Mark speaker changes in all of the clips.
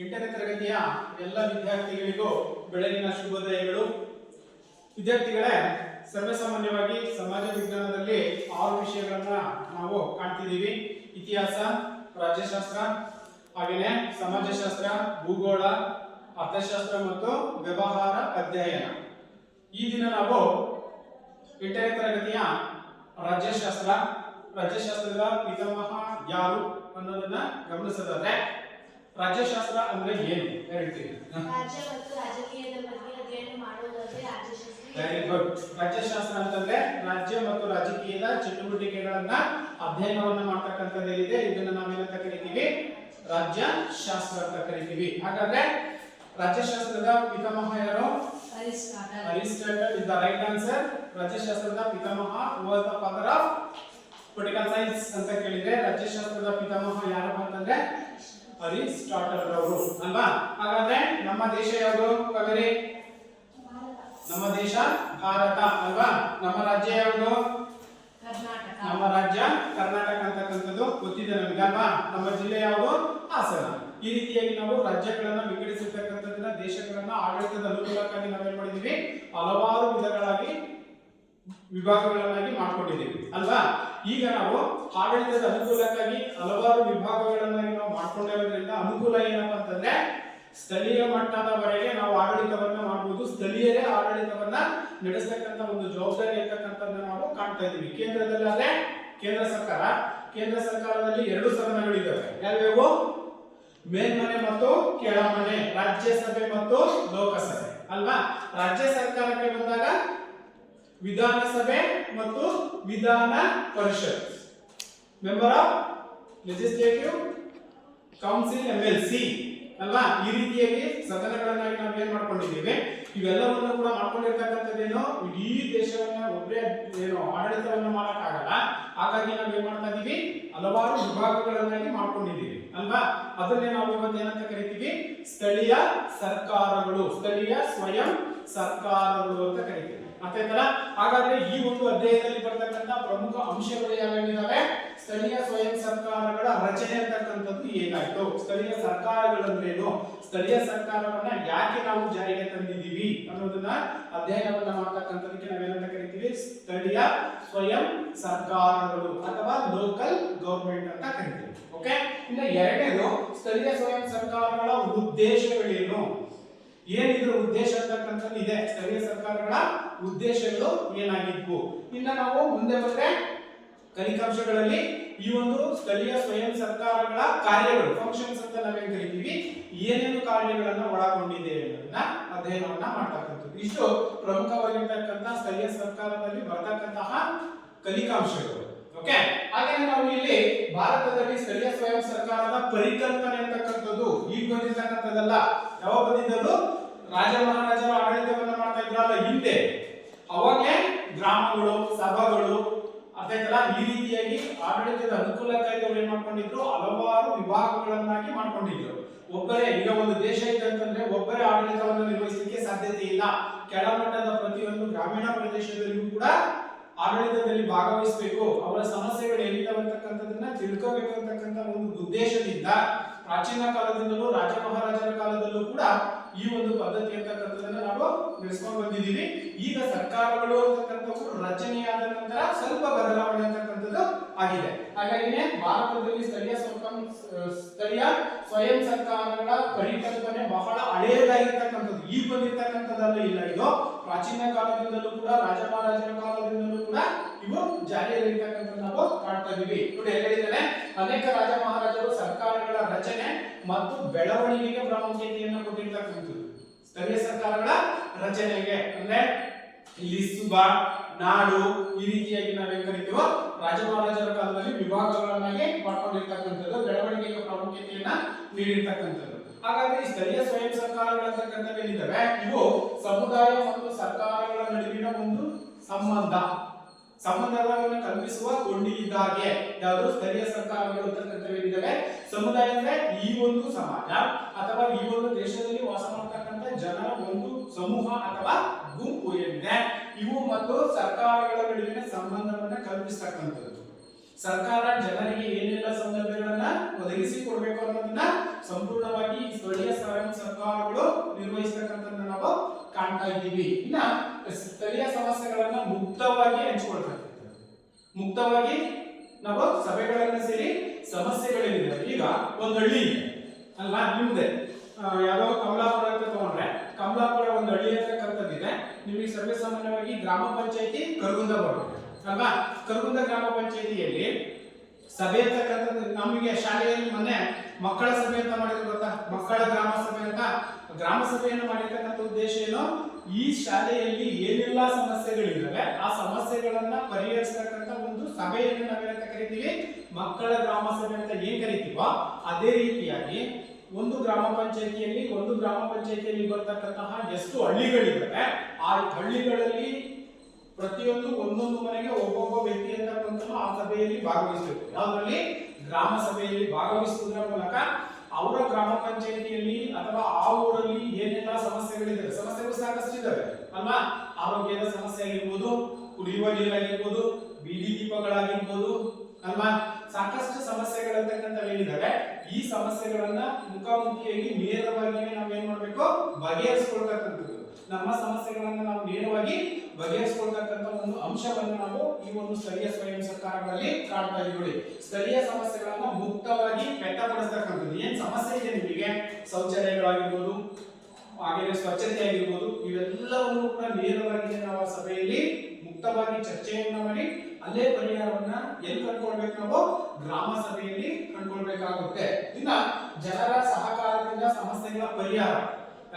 Speaker 1: 8ನೇ ತರಗತಿಯ ಎಲ್ಲ ವಿದ್ಯಾರ್ಥಿಗಳಿಗೂ ಬೆಳಗಿನ ಶುಭೋದಯಗಳು. ವಿದ್ಯಾರ್ಥಿಗಳೇ, ಸರ್ವಸಾಮಾನ್ಯವಾಗಿ ಸಮಾಜ ವಿಜ್ಞಾನದಲ್ಲಿ 6 ವಿಷಯಗಳನ್ನ ನಾವು ಕಾಣ್ತಿದ್ದೀವಿ. ಇತಿಹಾಸ, ರಾಜ್ಯಶಾಸ್ತ್ರ, ಹಾಗೆಯೇ ಸಮಾಜಶಾಸ್ತ್ರ, ಭೂಗೋಳ, ಅರ್ಥಶಾಸ್ತ್ರ ಮತ್ತು ವ್ಯವಹಾರ ಅಧ್ಯಯನ. ಈ ದಿನ ನಾವು 8ನೇ ತರಗತಿಯ ರಾಜ್ಯಶಾಸ್ತ್ರದ ಪಿತಾಮಹ ಯಾರು ಅನ್ನೋದನ್ನ ಗಮನಿಸೋದಾದ್ರೆ, ರಾಜ್ಯಶಾಸ್ತ್ರ ಅಂದ್ರೆ ಏನು ಹೇಳ್ತೀವಿ?
Speaker 2: ರಾಜ್ಯ ಮತ್ತು ರಾಜಕೀಯದ ಬಗ್ಗೆ ಅಧ್ಯಯನ ಮಾಡುವುದಕ್ಕೆ ರಾಜ್ಯಶಾಸ್ತ್ರ.
Speaker 1: Very good. ರಾಜ್ಯಶಾಸ್ತ್ರ ಅಂತಂದ್ರೆ ರಾಜ್ಯ ಮತ್ತು ರಾಜಕೀಯದ ಚಟುವಟಿಕೆಗಳನ್ನ ಅಧ್ಯಯನವನ್ನ ಮಾಡ್ತಕ್ಕಂಥದ್ದೇನಿದೆ ಇದನ್ನ ನಾವೇನಂತ ಕರಿತೀವಿ? ರಾಜ್ಯಶಾಸ್ತ್ರ ಅಂತ ಕರಿತೀವಿ. ಹಾಗಾದ್ರೆ ರಾಜ್ಯಶಾಸ್ತ್ರದ ಪಿತಾಮಹ ಯಾರು? Aristotle is the right answer. ರಾಜ್ಯಶಾಸ್ತ್ರದ ಪಿತಾಮಹ was the father of political science ಅಂತ ಕೇಳಿದ್ರೆ ರಾಜ್ಯಶಾಸ್ತ್ರದ ಪಿತಾಮಹ ಯಾರಪ್ಪ ಅಂತಂದ್ರೆ ಅರಿಸ್ಟಾಟಲ್ ರವರು ಅಲ್ವಾ? ಹಾಗಾದ್ರೆ ನಮ್ಮ ದೇಶ ಯಾವುದು ಕವಿರಿ? ನಮ್ಮ ದೇಶ ಭಾರತ ಅಲ್ವಾ? ನಮ್ಮ ರಾಜ್ಯ ಯಾವುದು?
Speaker 2: ಕರ್ನಾಟಕ.
Speaker 1: ನಮ್ಮ ರಾಜ್ಯ ಕರ್ನಾಟಕ ಅಂತಕ್ಕಂಥದ್ದು ಗೊತ್ತಿದೆ ನಮಗೆ ಅಲ್ವಾ? ನಮ್ಮ ಜಿಲ್ಲೆ ಯಾವುದು? ಹಾಸನ. ಈ ರೀತಿಯಾಗಿ ನಾವು ರಾಜ್ಯಗಳನ್ನ ವಿಂಗಡಿಸಿರ್ತಕ್ಕಂಥದ್ದನ್ನ ದೇಶಗಳನ್ನ ಆಡಳಿತದ ಅನುಕೂಲಕ್ಕಾಗಿ ನಾವೇನ್ ಮಾಡಿದೀವಿ? ಹಲವಾರು ವಿಧಗಳಾಗಿ ವಿಭಾಗಗಳನ್ನಾಗಿ ಮಾಡ್ಕೊಂಡಿದ್ದೀವಿ ಅಲ್ವಾ? ಈಗ ನಾವು ಆಡಳಿತದ ಅನುಕೂಲಕ್ಕಾಗಿ ಹಲವಾರು ವಿಭಾಗಗಳನ್ನಾಗಿ ನಾವು ಮಾಡ್ಕೊಂಡಿರೋದ್ರಿಂದ ಅನುಕೂಲ ಏನಪ್ಪಾ ಅಂತಂದ್ರೆ ಸ್ಥಳೀಯ ಮಟ್ಟದವರೆಗೆ ನಾವು ಆಡಳಿತವನ್ನ ಮಾಡಬಹುದು. ಸ್ಥಳೀಯರೇ ಆಡಳಿತವನ್ನ ನಡೆಸತಕ್ಕಂತ ಒಂದು ಜವಾಬ್ದಾರಿ ಇರ್ತಕ್ಕಂಥದ್ದನ್ನ ನಾವು ಕಾಣ್ತಾ ಇದ್ದೀವಿ. ಕೇಂದ್ರದಲ್ಲಾದ್ರೆ ಕೇಂದ್ರ ಸರ್ಕಾರದಲ್ಲಿ 2 ಸದನಗಳಿದ್ದಾವೆ. ಯಾವ್ಯಾವು? ಮೇಲ್ಮನೆ ಮತ್ತು ಕೆಳಮನೆ, ರಾಜ್ಯಸಭೆ ಮತ್ತು ಲೋಕಸಭೆ ಅಲ್ವಾ? ರಾಜ್ಯ ಸರ್ಕಾರಕ್ಕೆ ಬಂದಾಗ ವಿಧಾನಸಭೆ ಮತ್ತು Vidhana Parishat, member of legislative council MLC ಅಲ್ವಾ? ಈ ರೀತಿಯಾಗಿ ಸದನಗಳನ್ನಾಗಿ ನಾವು ಏನ್ ಮಾಡ್ಕೊಂಡಿದ್ದೀವಿ. ಇವೆಲ್ಲವನ್ನು ಕೂಡ ಮಾಡ್ಕೊಂಡಿರ್ತಕ್ಕಂಥದ್ದೇನೋ ಇಡೀ ದೇಶವನ್ನ ಒಬ್ಬರೇ ಆಡಳಿತವನ್ನ ಮಾಡಕ್ಕಾಗಲ್ಲ. ಹಾಗಾಗಿ ನಾವು ಏನ್ ಮಾಡ್ತಾ ಇದೀವಿ? ಹಲವಾರು ವಿಭಾಗಗಳನ್ನಾಗಿ ಮಾಡ್ಕೊಂಡಿದ್ದೀವಿ ಅಲ್ವಾ? ಅದನ್ನೇ ನಾವು ಇವತ್ತು ಏನಂತ ಕರಿತೀವಿ? ಸ್ಥಳೀಯ ಸರ್ಕಾರಗಳು, ಸ್ಥಳೀಯ ಸ್ವಯಂ ಸರ್ಕಾರಗಳು ಅಂತ ಕರಿತೀವಿ. ಅರ್ಥಾಯ್ತಲ್ಲ? ಹಾಗಾದ್ರೆ ಈ ಒಂದು ಅಧ್ಯಾಯದಲ್ಲಿ ಬರ್ತಕ್ಕಂಥ ಪ್ರಮುಖ ಅಂಶಗಳು ಯಾವ್ಯಾವಿದಾವೆ? ಸ್ಥಳೀಯ ಸ್ವಯಂ ಸರ್ಕಾರಗಳ ರಚನೆ ಅಂತಕ್ಕಂಥದ್ದು ಏನಾಯ್ತು, ಸ್ಥಳೀಯ ಸರ್ಕಾರಗಳಂದ್ರೇನು, ಸ್ಥಳೀಯ ಸರ್ಕಾರವನ್ನ ಯಾಕೆ ನಾವು ಜಾರಿಗೆ ತಂದಿದ್ದೀವಿ ಅನ್ನೋದನ್ನ ಅಧ್ಯಯನವನ್ನ ಮಾಡ್ತಕ್ಕಂಥದಕ್ಕೆ ನಾವೇನಂತ ಕರಿತೀವಿ? ಸ್ಥಳೀಯ ಸ್ವಯಂ ಸರ್ಕಾರಗಳು ಅಥವಾ ಲೋಕಲ್ ಗವರ್ಮೆಂಟ್ ಅಂತ ಕರಿತೀವಿ. ಓಕೆ. ಇನ್ನು ಎರಡನೇದು ಸ್ಥಳೀಯ ಸ್ವಯಂ ಸರ್ಕಾರಗಳ ಉದ್ದೇಶಗಳೇನು, ಏನಿದ್ರ ಉದ್ದೇಶ ಅಂತಕ್ಕಂಥದ್ದು ಇದೆ. ಸ್ಥಳೀಯ ಸರ್ಕಾರಗಳ ಉದ್ದೇಶಗಳು ಏನಾಗಿದ್ವು? ಇನ್ನ ನಾವು ಮುಂದೆ ಬಂದ್ರೆ ಕಲಿಕಾಂಶಗಳಲ್ಲಿ ಈ ಒಂದು ಸ್ಥಳೀಯ ಸ್ವಯಂ ಸರ್ಕಾರಗಳ ಕಾರ್ಯಗಳು, ಫಂಕ್ಷನ್ಸ್ ಅಂತ ನಾವೇನ್ ಕರಿತೀವಿ, ಏನೇನು ಕಾರ್ಯಗಳನ್ನ ಒಳಗೊಂಡಿದೆ ಅನ್ನೋದನ್ನ ಅಧ್ಯಯನವನ್ನ ಮಾಡ್ತಕ್ಕಂಥದ್ದು. ಇಷ್ಟು ಪ್ರಮುಖವಾಗಿರ್ತಕ್ಕಂಥ ಸ್ಥಳೀಯ ಸರ್ಕಾರದಲ್ಲಿ ಬರ್ತಕ್ಕಂತಹ ಕಲಿಕಾಂಶಗಳು. ಓಕೆ. ಹಾಗೆ ನಾವು ಇಲ್ಲಿ ಭಾರತದಲ್ಲಿ ಸ್ಥಳೀಯ ಸ್ವಯಂ ಸರ್ಕಾರದ ಪರಿಕಲ್ಪನೆ ಅಂತಕ್ಕಂಥದ್ದು ಈಗ ಬಂದಿರ್ತಕ್ಕಂಥದ್ದಲ್ಲ. ಯಾವಾಗ ಬಂದಿದ್ದದು? ರಾಜ ಮಹಾರಾಜರ ಆಡಳಿತವನ್ನ ಮಾಡ್ತಾ ಇದ್ರಲ್ಲ ಹಿಂದೆ, ಅವಾಗಲೇ ಗ್ರಾಮಗಳು, ಸಭೆಗಳು ಅರ್ಥಾಯ್ತಲ್ಲ, ಈ ರೀತಿಯಾಗಿ ಆಡಳಿತದ ಅನುಕೂಲಕ್ಕಾಗಿ ಅವ್ರು ಏನ್ ಮಾಡ್ಕೊಂಡಿದ್ರು? ಹಲವಾರು ವಿಭಾಗಗಳನ್ನಾಗಿ ಮಾಡ್ಕೊಂಡಿದ್ರು. ಒಬ್ಬರೇ, ಈಗ ಒಂದು ದೇಶ ಇದೆ ಅಂತಂದ್ರೆ ಒಬ್ಬರೇ ಆಡಳಿತವನ್ನು ನಿರ್ವಹಿಸಲಿಕ್ಕೆ ಸಾಧ್ಯತೆ ಇಲ್ಲ. ಕೆಳಮಟ್ಟದ ಪ್ರತಿಯೊಂದು ಗ್ರಾಮೀಣ ಪ್ರದೇಶದಲ್ಲಿಯೂ ಕೂಡ ಆಡಳಿತದಲ್ಲಿ ಭಾಗವಹಿಸಬೇಕು, ಅವರ ಸಮಸ್ಯೆಗಳು ಏನಿದಾವೆ ಅಂತಕ್ಕಂಥದನ್ನ ತಿಳ್ಕೋಬೇಕು ಅಂತಕ್ಕಂಥ ಒಂದು ಉದ್ದೇಶದಿಂದ ಪ್ರಾಚೀನ ಕಾಲದಿಂದಲೂ ರಾಜ ಮಹಾರಾಜರ ಕಾಲದಲ್ಲೂ ಕೂಡ ಈ ಒಂದು ಪದ್ಧತಿ ಅಂತಕ್ಕಂಥದನ್ನ ನಾವು ನಡೆಸ್ಕೊಂಡು ಬಂದಿದ್ದೀವಿ. ಈಗ ಸರ್ಕಾರಗಳು ಅಂತಕ್ಕಂಥವು ರಚನೆಯಾದ ನಂತರ ಸ್ವಲ್ಪ ಬದಲಾವಣೆ ಅಂತಕ್ಕಂಥದ್ದು ಆಗಿದೆ. ಹಾಗಾಗಿನೇ ಭಾರತದಲ್ಲಿ ಸ್ಥಳೀಯ ಸ್ವಯಂ ಸರ್ಕಾರಗಳ ಪರಿಕಲ್ಪನೆ ಬಹಳ ಹಳೆಯದಾಗಿರ್ತಕ್ಕಂಥದ್ದು, ಈಗ ಬಂದಿರ್ತಕ್ಕಂಥದ್ದಲ್ಲ. ಇಲ್ಲ, ಇದು ಪ್ರಾಚೀನ ಕಾಲದಿಂದಲೂ ಕೂಡ ರಾಜ ಮಹಾರಾಜರ ಕಾಲದಿಂದಲೂ ಕೂಡ ಇವು ಜಾರಿಯಲ್ಲಿರ್ತಕ್ಕಂಥದ್ದು ನಾವು ಕಾಣ್ತಾ ಇದೀವಿ. ನೋಡಿ, ಹೇಳಿದ್ದೇನೆ, ಅನೇಕ ರಾಜ ಮಹಾರಾಜರು ಸರ್ಕಾರಗಳ ರಚನೆ ಮತ್ತು ಬೆಳವಣಿಗೆಗೆ ಪ್ರಾಮುಖ್ಯತೆಯನ್ನು ಕೊಟ್ಟಿರ್ತಕ್ಕಂಥದ್ದು. ಸ್ಥಳೀಯ ಸರ್ಕಾರಗಳ ರಚನೆಗೆ ಅಂದ್ರೆ ಇಲ್ಲಿ ಸುಬಾ, ನಾಡು, ಈ ರೀತಿಯಾಗಿ ನಾವೇನ್ ಕರಿತೀವೋ ರಾಜ ಮಹಾರಾಜರ ಕಾಲದಲ್ಲಿ ವಿಭಾಗಗಳನ್ನಾಗಿ ಮಾಡ್ಕೊಂಡಿರ್ತಕ್ಕಂಥದ್ದು, ಬೆಳವಣಿಗೆಗೆ ಪ್ರಾಮುಖ್ಯತೆಯನ್ನ ನೀಡಿರ್ತಕ್ಕಂಥದ್ದು. ಹಾಗಾಗಿ ಸ್ಥಳೀಯ ಸ್ವಯಂ ಸರ್ಕಾರಗಳಂತಕ್ಕಂಥದ್ದು ಏನಿದ್ದಾವೆ, ಇವು ಸಮುದಾಯ ಮತ್ತು ಸರ್ಕಾರಗಳ ನಡುವಿನ ಒಂದು ಸಂಬಂಧವನ್ನು ಕಲ್ಪಿಸುವ ಕೊಂಡಿ ಇದ್ದಾಗೆ ಯಾವುದು ಸ್ಥಳೀಯ ಸರ್ಕಾರಗಳು ಅಂತಕ್ಕಂಥವೇನಿದ್ದಾವೆ. ಸಮುದಾಯ ಅಂದ್ರೆ ಈ ಒಂದು ಸಮಾಜ ಅಥವಾ ಈ ಒಂದು ದೇಶದಲ್ಲಿ ವಾಸ ಮಾಡತಕ್ಕಂಥ ಜನರ ಒಂದು ಸಮೂಹ ಅಥವಾ ಗುಂಪು ಏನಿದೆ, ಇವು ಮತ್ತು ಸರ್ಕಾರಗಳ ನಡುವಿನ ಸಂಬಂಧವನ್ನ ಕಲ್ಪಿಸತಕ್ಕಂಥದ್ದು. ಸರ್ಕಾರ ಜನರಿಗೆ ಏನೆಲ್ಲ ಸೌಲಭ್ಯಗಳನ್ನ ಒದಗಿಸಿ ಕೊಡಬೇಕು ಅನ್ನೋದನ್ನ ಸಂಪೂರ್ಣವಾಗಿ ಸ್ಥಳೀಯ ಕಾಣ್ತಾ ಇದ್ದೀವಿ. ಇನ್ನ ಸ್ಥಳೀಯ ಸಮಸ್ಯೆಗಳನ್ನ ಮುಕ್ತವಾಗಿ ಹಂಚಿಕೊಳ್ತಕ್ಕಂಥದ್ದು, ಮುಕ್ತವಾಗಿ ನಾವು ಸಭೆಗಳನ್ನು ಸೇರಿ ಸಮಸ್ಯೆಗಳೇನಿದೆ. ಈಗ ಒಂದು ಹಳ್ಳಿ ಇದೆ ಅಲ್ವಾ, ನಿಮ್ದೆ ಯಾವ್ದೋ ಕಮಲಾಪುರ ಅಂತ ತಗೊಂಡ್ರೆ, ಕಮಲಾಪುರ ಒಂದು ಹಳ್ಳಿ ಅಂತಕ್ಕಂಥದ್ದಿದೆ. ನಿಮಗೆ ಸರ್ವೇ ಸಾಮಾನ್ಯವಾಗಿ ಗ್ರಾಮ ಪಂಚಾಯತಿ ಕರಗುಂದ ಬರುತ್ತೆ ಅಲ್ವಾ. ಕರಗುಂದ ಗ್ರಾಮ ಪಂಚಾಯತಿಯಲ್ಲಿ ಸಭೆ ಅಂತಕ್ಕಂಥದ್ದು ನಮಗೆ ಶಾಲೆಯಲ್ಲಿ ಮೊನ್ನೆ ಮಕ್ಕಳ ಸಭೆ ಅಂತ ಮಾಡಿದ್ರು ಗೊತ್ತಾ, ಮಕ್ಕಳ ಗ್ರಾಮ ಸಭೆ ಅಂತ. ಗ್ರಾಮ ಸಭೆಯನ್ನು ಮಾಡಿರ್ತಕ್ಕಂಥ ಉದ್ದೇಶ ಏನು, ಈ ಶಾಲೆಯಲ್ಲಿ ಏನೆಲ್ಲ ಸಮಸ್ಯೆಗಳಿದ್ದಾವೆ ಆ ಸಮಸ್ಯೆಗಳನ್ನ ಪರಿಹರಿಸತಕ್ಕಂಥ ಒಂದು ಸಭೆಯನ್ನು ನಾವೇನಂತ ಕರಿತೀವಿ, ಮಕ್ಕಳ ಗ್ರಾಮ ಸಭೆ ಅಂತ ಏನ್ ಕರಿತೀವೋ ಅದೇ ರೀತಿಯಾಗಿ ಒಂದು ಗ್ರಾಮ ಪಂಚಾಯತಿಯಲ್ಲಿ ಬರ್ತಕ್ಕಂತಹ ಎಷ್ಟು ಹಳ್ಳಿಗಳಿದ್ದಾವೆ ಆ ಹಳ್ಳಿಗಳಲ್ಲಿ ಪ್ರತಿಯೊಂದು ಒಂದೊಂದು ಮನೆಗೆ ಒಬ್ಬೊಬ್ಬ ವ್ಯಕ್ತಿ ಅಂತಕ್ಕಂಥದ್ದು ಆ ಸಭೆಯಲ್ಲಿ ಭಾಗವಹಿಸಬೇಕು. ಯಾವ್ದ್ರಲ್ಲಿ, ಗ್ರಾಮ ಸಭೆಯಲ್ಲಿ ಭಾಗವಹಿಸುವುದರ ಮೂಲಕ ಅವರ ಗ್ರಾಮ ಪಂಚಾಯತಿಯಲ್ಲಿ ಅಥವಾ ಆ ಊರಲ್ಲಿ ಏನೆಲ್ಲ ಸಮಸ್ಯೆಗಳಿದ್ದಾವೆ, ಸಮಸ್ಯೆಗಳು ಸಾಕಷ್ಟು ಇದ್ದಾವೆ ಅಲ್ವಾ. ಆರೋಗ್ಯದ ಸಮಸ್ಯೆ ಆಗಿರ್ಬೋದು, ಕುಡಿಯುವ ನೀರಾಗಿರ್ಬೋದು, ಬೀದಿ ದೀಪಗಳಾಗಿರ್ಬೋದು ಅಲ್ವಾ, ಸಾಕಷ್ಟು ಸಮಸ್ಯೆಗಳಂತಕ್ಕಂಥವೇನಿದ್ದಾವೆ ಈ ಸಮಸ್ಯೆಗಳನ್ನ ಮುಖಾಮುಖಿಯಾಗಿ ನೇರವಾಗಿ ನಾವೇನ್ ಮಾಡ್ಬೇಕು, ಬಗೆಹರಿಸ್ಕೊಳ್ತಕ್ಕಂಥದ್ದು. ನಮ್ಮ ಸಮಸ್ಯೆಗಳನ್ನ ನಾವು ನೇರವಾಗಿ ಬಗೆಹರಿಸಿಕೊಳ್ತಕ್ಕಂಥ ಒಂದು ಅಂಶವನ್ನು ನಾವು ಈ ಒಂದು ಸ್ಥಳೀಯ ಸ್ವಯಂ ಸರ್ಕಾರಗಳಲ್ಲಿ ಕಾಣ್ತಾ ಇದ್ದೀವಿ. ಸ್ಥಳೀಯ ಸಮಸ್ಯೆಗಳನ್ನ ಮುಕ್ತವಾಗಿ ವ್ಯಕ್ತಪಡಿಸ್ತಕ್ಕಂಥದ್ದು. ಏನ್ ಸಮಸ್ಯೆ ಇದೆ ನಿಮಗೆ, ಶೌಚಾಲಯಗಳಾಗಿರ್ಬೋದು, ಹಾಗೆ ಸ್ವಚ್ಛತೆ ಆಗಿರ್ಬೋದು, ಇವೆಲ್ಲವನ್ನು ಕೂಡ ನೇರವಾಗಿ ನಾವು ಸಭೆಯಲ್ಲಿ ಮುಕ್ತವಾಗಿ ಚರ್ಚೆಯನ್ನ ಮಾಡಿ ಅಲ್ಲೇ ಪರಿಹಾರವನ್ನ ಎಲ್ಲಿ ಕಂಡುಕೊಳ್ಬೇಕು, ನಾವು ಗ್ರಾಮ ಸಭೆಯಲ್ಲಿ ಕಂಡುಕೊಳ್ಬೇಕಾಗುತ್ತೆ. ಇನ್ನ ಜನರ ಸಹಕಾರದಿಂದ ಸಮಸ್ಯೆಗಳ ಪರಿಹಾರ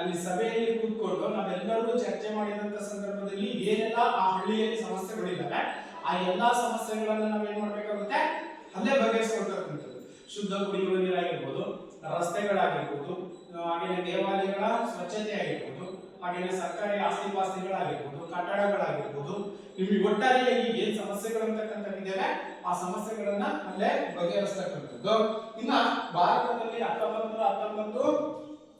Speaker 1: ಅಲ್ಲಿ ಸಭೆಯಲ್ಲಿ ಕೂತ್ಕೊಂಡು ನಾವೆಲ್ಲರೂ ಚರ್ಚೆ ಮಾಡಿದಂತ ಸಂದರ್ಭದಲ್ಲಿ ಏನೆಲ್ಲ ಆ ಹಳ್ಳಿಯಲ್ಲಿ ಸಮಸ್ಯೆಗಳಿದ್ದಾವೆ ಆ ಎಲ್ಲಾ ಸಮಸ್ಯೆಗಳನ್ನ ನಾವೇನ್ ಮಾಡ್ಬೇಕಾಗುತ್ತೆ, ಅಲ್ಲೇ ಬಗೆಹರಿಸ್ಕೊಳ್ತಕ್ಕಂಥದ್ದು. ಶುದ್ಧ ಕುಡಿಯುವ ನೀರಾಗಿರ್ಬೋದು, ರಸ್ತೆಗಳಾಗಿರ್ಬೋದು, ಹಾಗೇನೆ ದೇವಾಲಯಗಳ ಸ್ವಚ್ಛತೆ ಆಗಿರ್ಬೋದು, ಹಾಗೇನೆ ಸರ್ಕಾರಿ ಆಸ್ತಿ ಪಾಸ್ತಿಗಳಾಗಿರ್ಬೋದು, ಕಟ್ಟಡಗಳಾಗಿರ್ಬೋದು, ನಿಮಗೆ ಒಟ್ಟಾರೆಯಾಗಿ ಏನ್ ಸಮಸ್ಯೆಗಳು ಅಂತಕ್ಕಂಥದ್ದಿದ್ದಾವೆ ಆ ಸಮಸ್ಯೆಗಳನ್ನ ಅಲ್ಲೇ ಬಗೆಹರಿಸ್ತಕ್ಕಂಥದ್ದು. ಇನ್ನ ಭಾರತದಲ್ಲಿ 1919 ಮತ್ತು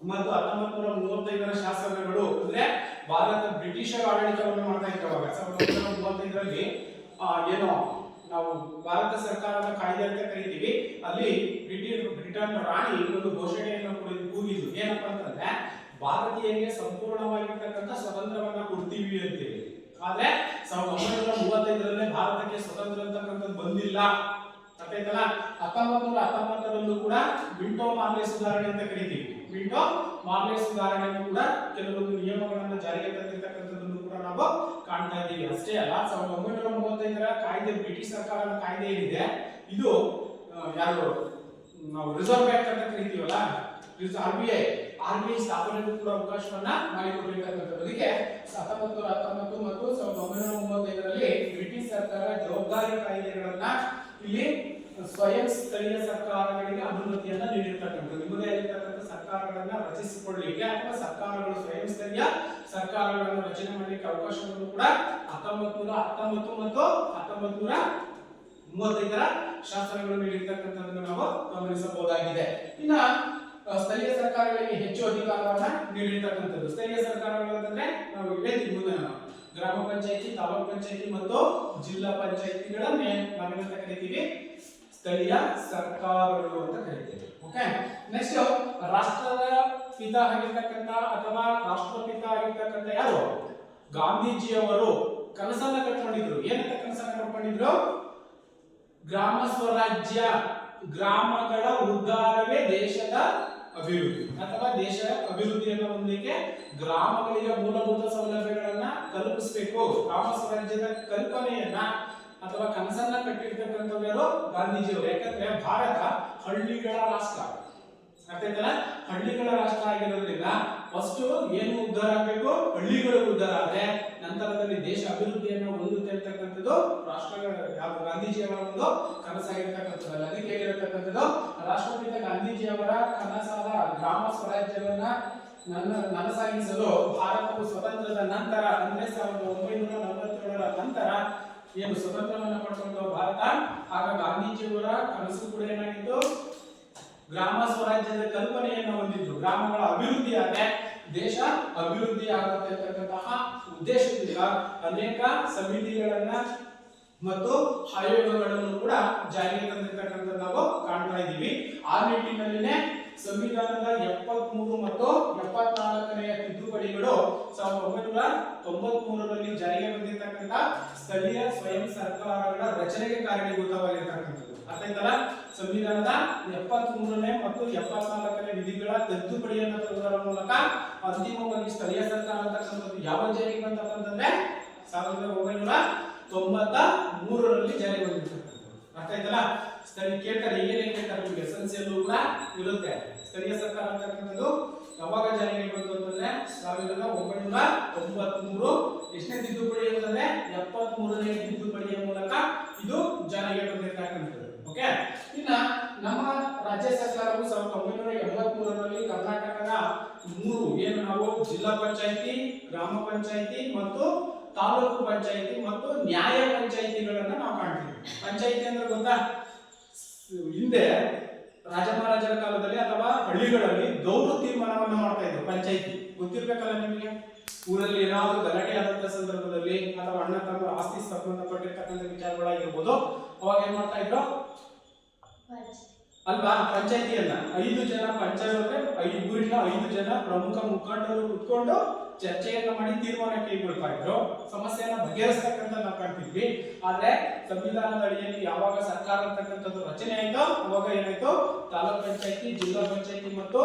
Speaker 1: 1935ರ ಶಾಸನಗಳು ಅಂದ್ರೆ ಭಾರತ ಬ್ರಿಟಿಷರ ಆಡಳಿತವನ್ನು ಮಾಡ್ತಾ ಇದ್ದವಾಗ 1935ರಲ್ಲಿ ಏನೋ ನಾವು ಭಾರತ ಸರ್ಕಾರದ ಕಾಯ್ದೆ ಅಂತ ಕರಿತೀವಿ, ಅಲ್ಲಿ ಬ್ರಿಟನ್ ರಾಣಿ ಒಂದು ಘೋಷಣೆಯನ್ನು ಕೂಗಿದ್ರು. ಏನಪ್ಪಾ ಅಂತಂದ್ರೆ ಭಾರತೀಯರಿಗೆ ಸಂಪೂರ್ಣವಾಗಿರ್ತಕ್ಕಂಥ ಸ್ವತಂತ್ರವನ್ನ ಕೊಡ್ತೀವಿ ಅಂತೇಳಿ. ಆದ್ರೆ 1935ರಲ್ಲೇ ಭಾರತಕ್ಕೆ ಸ್ವತಂತ್ರ ಅಂತಕ್ಕಂಥದ್ದು ಬಂದಿಲ್ಲ. ಅರ್ಥಾಯ್ತಲ್ಲ. 1919ರಲ್ಲೂ ಕೂಡ ವಿಂಟೋ ಮಾರ್ಲೆ ಸುಧಾರಣೆ ಅಂತ ಕರಿತೀವಿ. ವಿಂಟೋ ಮಾರ್ಲೆ ಸುಧಾರಣೆಯನ್ನು ಕೂಡ ಕೆಲವೊಂದು ನಿಯಮಗಳನ್ನು ಜಾರಿಗೆ ತಂದಿರತಕ್ಕಂಥದ್ದನ್ನು ಕೂಡ ನಾವು ಕಾಣ್ತಾ ಇದ್ದೀವಿ. ಅಷ್ಟೇ ಅಲ್ಲ, 1935ರ ಕಾಯ್ದೆ, ಬ್ರಿಟಿಷ್ ಸರ್ಕಾರದ ಕಾಯ್ದೆ ಏನಿದೆ ಇದು ಯಾರು ನಾವು ರಿಸರ್ವ್ ಬ್ಯಾಂಕ್ ಅಂತ ಕರಿತೀವಲ್ಲ, ಆರ್ಬಿಐ ಸ್ಥಾಪನೆಗೂ ಕೂಡ ಅವಕಾಶವನ್ನ ಮಾಡಿಕೊಟ್ಟಿರ್ತಕ್ಕಂಥದ್ದು. ಅದಕ್ಕೆ 1919 ಮತ್ತು 1935ರಲ್ಲಿ ಬ್ರಿಟಿಷ್ ಸರ್ಕಾರ ಜವಾಬ್ದಾರಿ ಕಾಯ್ದೆಗಳನ್ನ ಇಲ್ಲಿ ಸ್ವಯಂ ಸ್ಥಳೀಯ ಸರ್ಕಾರಗಳಿಗೆ ಅನುಮತಿಯನ್ನ ನೀಡಿರ್ತಕ್ಕಂಥದ್ದು. ನಿಮ್ಮದೇ ಆಗಿರ್ತಕ್ಕಂಥ ಸರ್ಕಾರಗಳನ್ನ ರಚಿಸಿಕೊಳ್ಳಲಿಕ್ಕೆ ಅಥವಾ ಸರ್ಕಾರಗಳು ಸ್ವಯಂ ಸ್ಥಳೀಯ ಸರ್ಕಾರಗಳನ್ನು ರಚನೆ ಮಾಡಲಿಕ್ಕೆ ಅವಕಾಶವನ್ನು ಕೂಡ 1919 ಮತ್ತು 1935ರ ಶಾಸನಗಳು ನೀಡಿರ್ತಕ್ಕಂಥದ್ದನ್ನು ನಾವು ಗಮನಿಸಬಹುದಾಗಿದೆ. ಇನ್ನ ಸ್ಥಳೀಯ ಸರ್ಕಾರಗಳಿಗೆ ಹೆಚ್ಚು ಅಧಿಕಾರವನ್ನ ನೀಡಿರ್ತಕ್ಕಂಥದ್ದು. ಸ್ಥಳೀಯ ಸರ್ಕಾರಗಳು ಅಂತಂದ್ರೆ ನಾವು ಮುಂದೆ ಗ್ರಾಮ ಪಂಚಾಯತಿ, ತಾಲೂಕ್ ಪಂಚಾಯತಿ ಮತ್ತು ಜಿಲ್ಲಾ ಪಂಚಾಯತಿಗಳನ್ನೇ ನಾವೇನಂತ ಕರಿತೀವಿ, ಸ್ಥಳೀಯ ಸರ್ಕಾರಗಳು ಅಂತ ಕರಿತೀವಿ. ಓಕೆ, ನೆಕ್ಸ್ಟ್ ರಾಷ್ಟ್ರದ ಪಿತ ಆಗಿರ್ತಕ್ಕಂಥ ಅಥವಾ ರಾಷ್ಟ್ರಪಿತ ಆಗಿರ್ತಕ್ಕಂಥ ಯಾರು, ಗಾಂಧೀಜಿಯವರು ಕನಸನ್ನ ಕಟ್ಕೊಂಡಿದ್ರು. ಏನಂತ ಕನಸನ್ನ ಕಟ್ಕೊಂಡಿದ್ರು, ಗ್ರಾಮ ಸ್ವರಾಜ್ಯ, ಗ್ರಾಮಗಳ ಉದ್ಧಾರವೇ ದೇಶದ ಅಭಿವೃದ್ಧಿ ಅಥವಾ ದೇಶ ಅಭಿವೃದ್ಧಿಯನ್ನು ಹೊಂದಲಿಕ್ಕೆ ಗ್ರಾಮಗಳಿಗೆ ಮೂಲಭೂತ ಸೌಲಭ್ಯಗಳನ್ನ ಕಲ್ಪಿಸಬೇಕು. ಗ್ರಾಮ ಸ್ವರಾಜ್ಯದ ಕಲ್ಪನೆಯನ್ನ ಅಥವಾ ಕನಸನ್ನ ಕಟ್ಟಿರ್ತಕ್ಕಂಥವ್ರು ಗಾಂಧೀಜಿಯವರು. ಯಾಕಂದ್ರೆ ಭಾರತ ಹಳ್ಳಿಗಳ ರಾಷ್ಟ್ರ, ಅರ್ಥಾಯ್ತಲ್ಲ, ಹಳ್ಳಿಗಳ ರಾಷ್ಟ್ರ ಆಗಿರೋದ್ರಿಂದ ಫಸ್ಟ್ ಏನು ಉದ್ಧಾರ ಆಗಬೇಕು, ಹಳ್ಳಿಗಳು ಉದ್ಧಾರ ಆದ್ರೆ ನಂತರದಲ್ಲಿ ದೇಶ ಅಭಿವೃದ್ಧಿಯನ್ನು ಹೊಂದುತ್ತೆ ಅಂತಕ್ಕಂಥದ್ದು ಯಾವ ಗಾಂಧೀಜಿಯವರ ಒಂದು ಕನಸಾಗಿರ್ತಕ್ಕಂಥದ್ದಲ್ಲ. ಅದಕ್ಕೆ ಹೇಳಿರ್ತಕ್ಕಂಥದ್ದು ರಾಷ್ಟ್ರಪಿತ ಗಾಂಧೀಜಿಯವರ ಕನಸಾದ ಗ್ರಾಮ ಸ್ವರಾಜ್ಯವನ್ನ ನನಸಾಗಿಸಲು ಭಾರತವು ಸ್ವತಂತ್ರದ ನಂತರ ಅಂದ್ರೆ 1947ರ ನಂತರ ಏನು ಸ್ವತಂತ್ರವನ್ನ ಪಡ್ಕೊಂಡು ಭಾರತ, ಆಗ ಗಾಂಧೀಜಿಯವರ ಕನಸು ಕೂಡ ಏನಾಗಿತ್ತು, ಗ್ರಾಮ ಸ್ವರಾಜ್ಯದ ಕಲ್ಪನೆಯನ್ನು ಹೊಂದಿದ್ರು. ಗ್ರಾಮಗಳ ಅಭಿವೃದ್ಧಿ ಆದ್ರೆ ದೇಶ ಅಭಿವೃದ್ಧಿ ಆಗುತ್ತೆ ಅಂತಕ್ಕಂತಹ ಉದ್ದೇಶದಿಂದ ಅನೇಕ ಸಮಿತಿಗಳನ್ನ ಮತ್ತು ಆಯೋಗಗಳನ್ನು ಕೂಡ ಜಾರಿಗೆ ತಂದಿರ್ತಕ್ಕಂಥದ್ದು ನಾವು ಕಾಣ್ತಾ ಇದ್ದೀವಿ. ಆ ನಿಟ್ಟಿನಲ್ಲಿನೇ ಸಂವಿಧಾನದ 73 ಮತ್ತು 74ನೇ ತಿದ್ದುಪಡಿಗಳು ಸ್ಥಳೀಯ ಸ್ವಯಂ ಸರ್ಕಾರಗಳ ರಚನೆಗೆ ಕಾರಣೀಭೂತವಾಗಿರ್ತಕ್ಕಂಥದ್ದು. ಅರ್ಥ ಆಯ್ತಲ್ಲ? ಸಂವಿಧಾನದ 73ನೇ ಮತ್ತು 74ನೇ ವಿಧಿಗಳ ತಿದ್ದುಪಡಿಯನ್ನು ತರುವುದರ ಮೂಲಕ ಅಂತಿಮವಾಗಿ ಸ್ಥಳೀಯ ಸರ್ಕಾರ ಅಂತಕ್ಕಂಥದ್ದು ಯಾವ ಜಾರಿಗೆ ಬಂತಪ್ಪ ಅಂತಂದ್ರೆ 1993ರಲ್ಲಿ ಜಾರಿಗೆ ಬಂದಿರ್ತಕ್ಕಂಥದ್ದು. ಅರ್ಥ ಆಯ್ತಲ್ಲ? ಸ್ಥಳೀಯ ಕೇಳ್ತಾರೆ, ಏನೇನು ಕೇಳ್ತಾರೆ ನಿಮಗೆ ಎಸ್ಎಲ್ಸಿಯಲ್ಲೂ ಕೂಡ ಇರುತ್ತೆ. ಸ್ಥಳೀಯ ಸರ್ಕಾರ ಅಂತಕ್ಕಂಥದ್ದು ಯಾವಾಗ ಜಾರಿಗೆ ಬಂತು ಅಂತಂದ್ರೆ 1993 ಎಷ್ಟನೇ ತಿದ್ದುಪಡಿ ಅಂತಂದ್ರೆ 73ನೇ ತಿದ್ದುಪಡಿಯ ಮೂಲಕ ಇದು ಜಾರಿಗೆ ಬಂದಿರತಕ್ಕಂಥದ್ದು. ಓಕೆ, ಇನ್ನ ನಮ್ಮ ರಾಜ್ಯ ಸರ್ಕಾರವು 1983ರಲ್ಲಿ ಕರ್ನಾಟಕದ 3 ಏನು ನಾವು ಜಿಲ್ಲಾ ಪಂಚಾಯಿತಿ, ಗ್ರಾಮ ಪಂಚಾಯಿತಿ ಮತ್ತು ತಾಲೂಕು ಪಂಚಾಯಿತಿ ಮತ್ತು ನ್ಯಾಯ ಪಂಚಾಯಿತಿಗಳನ್ನ ನಾವು ಕಾಣ್ತೀವಿ. ಪಂಚಾಯಿತಿ ಅಂದ್ರೆ ಗೊತ್ತಾ? ಹಿಂದೆ ರಾಜ ಮಹಾರಾಜರ ಕಾಲದಲ್ಲಿ ಅಥವಾ ಹಳ್ಳಿಗಳಲ್ಲಿ ದೌರು ತೀರ್ಮಾನವನ್ನು ಮಾಡ್ತಾ ಇದ್ರು. ಪಂಚಾಯಿತಿ ಗೊತ್ತಿರ್ಬೇಕಲ್ಲ ನಿಮಗೆ. ಊರಲ್ಲಿ ಏನಾದರೂ ಗಲಾಟೆ ಆದಂತ ಸಂದರ್ಭದಲ್ಲಿ ಅಥವಾ ಅಣ್ಣ ತಮ್ಮ ಆಸ್ತಿ ಸಂಬಂಧಪಟ್ಟಿರ್ತಕ್ಕಂಥ ವಿಚಾರಗಳಾಗಿರ್ಬೋದು, ಅವಾಗ ಏನ್ ಮಾಡ್ತಾ ಇದ್ರು ಅಲ್ವಾ? ಪಂಚಾಯಿತಿಯನ್ನ 5 ಜನ ಪಂಚಾಯತ್ ಊರಿನ 5 ಜನ ಪ್ರಮುಖ ಮುಖಂಡರು ಕುತ್ಕೊಂಡು ಚರ್ಚೆಯನ್ನ ಮಾಡಿ ತೀರ್ಮಾನ ಕೈಗೊಳ್ತಾ ಇದ್ರು. ಸಮಸ್ಯೆಯನ್ನ ಬಗೆಹರಿಸ್ತಕ್ಕಂಥ ನಾವು ಕಾಣ್ತಿದ್ವಿ. ಆದ್ರೆ ಸಂವಿಧಾನದ ಅಡಿಯಲ್ಲಿ ಯಾವಾಗ ಸರ್ಕಾರ ಅಂತಕ್ಕಂಥದ್ದು ರಚನೆ ಆಯ್ತೋ ಅವಾಗ ಏನಾಯ್ತು, ತಾಲೂಕ್ ಪಂಚಾಯಿತಿ, ಜಿಲ್ಲಾ ಪಂಚಾಯಿತಿ ಮತ್ತು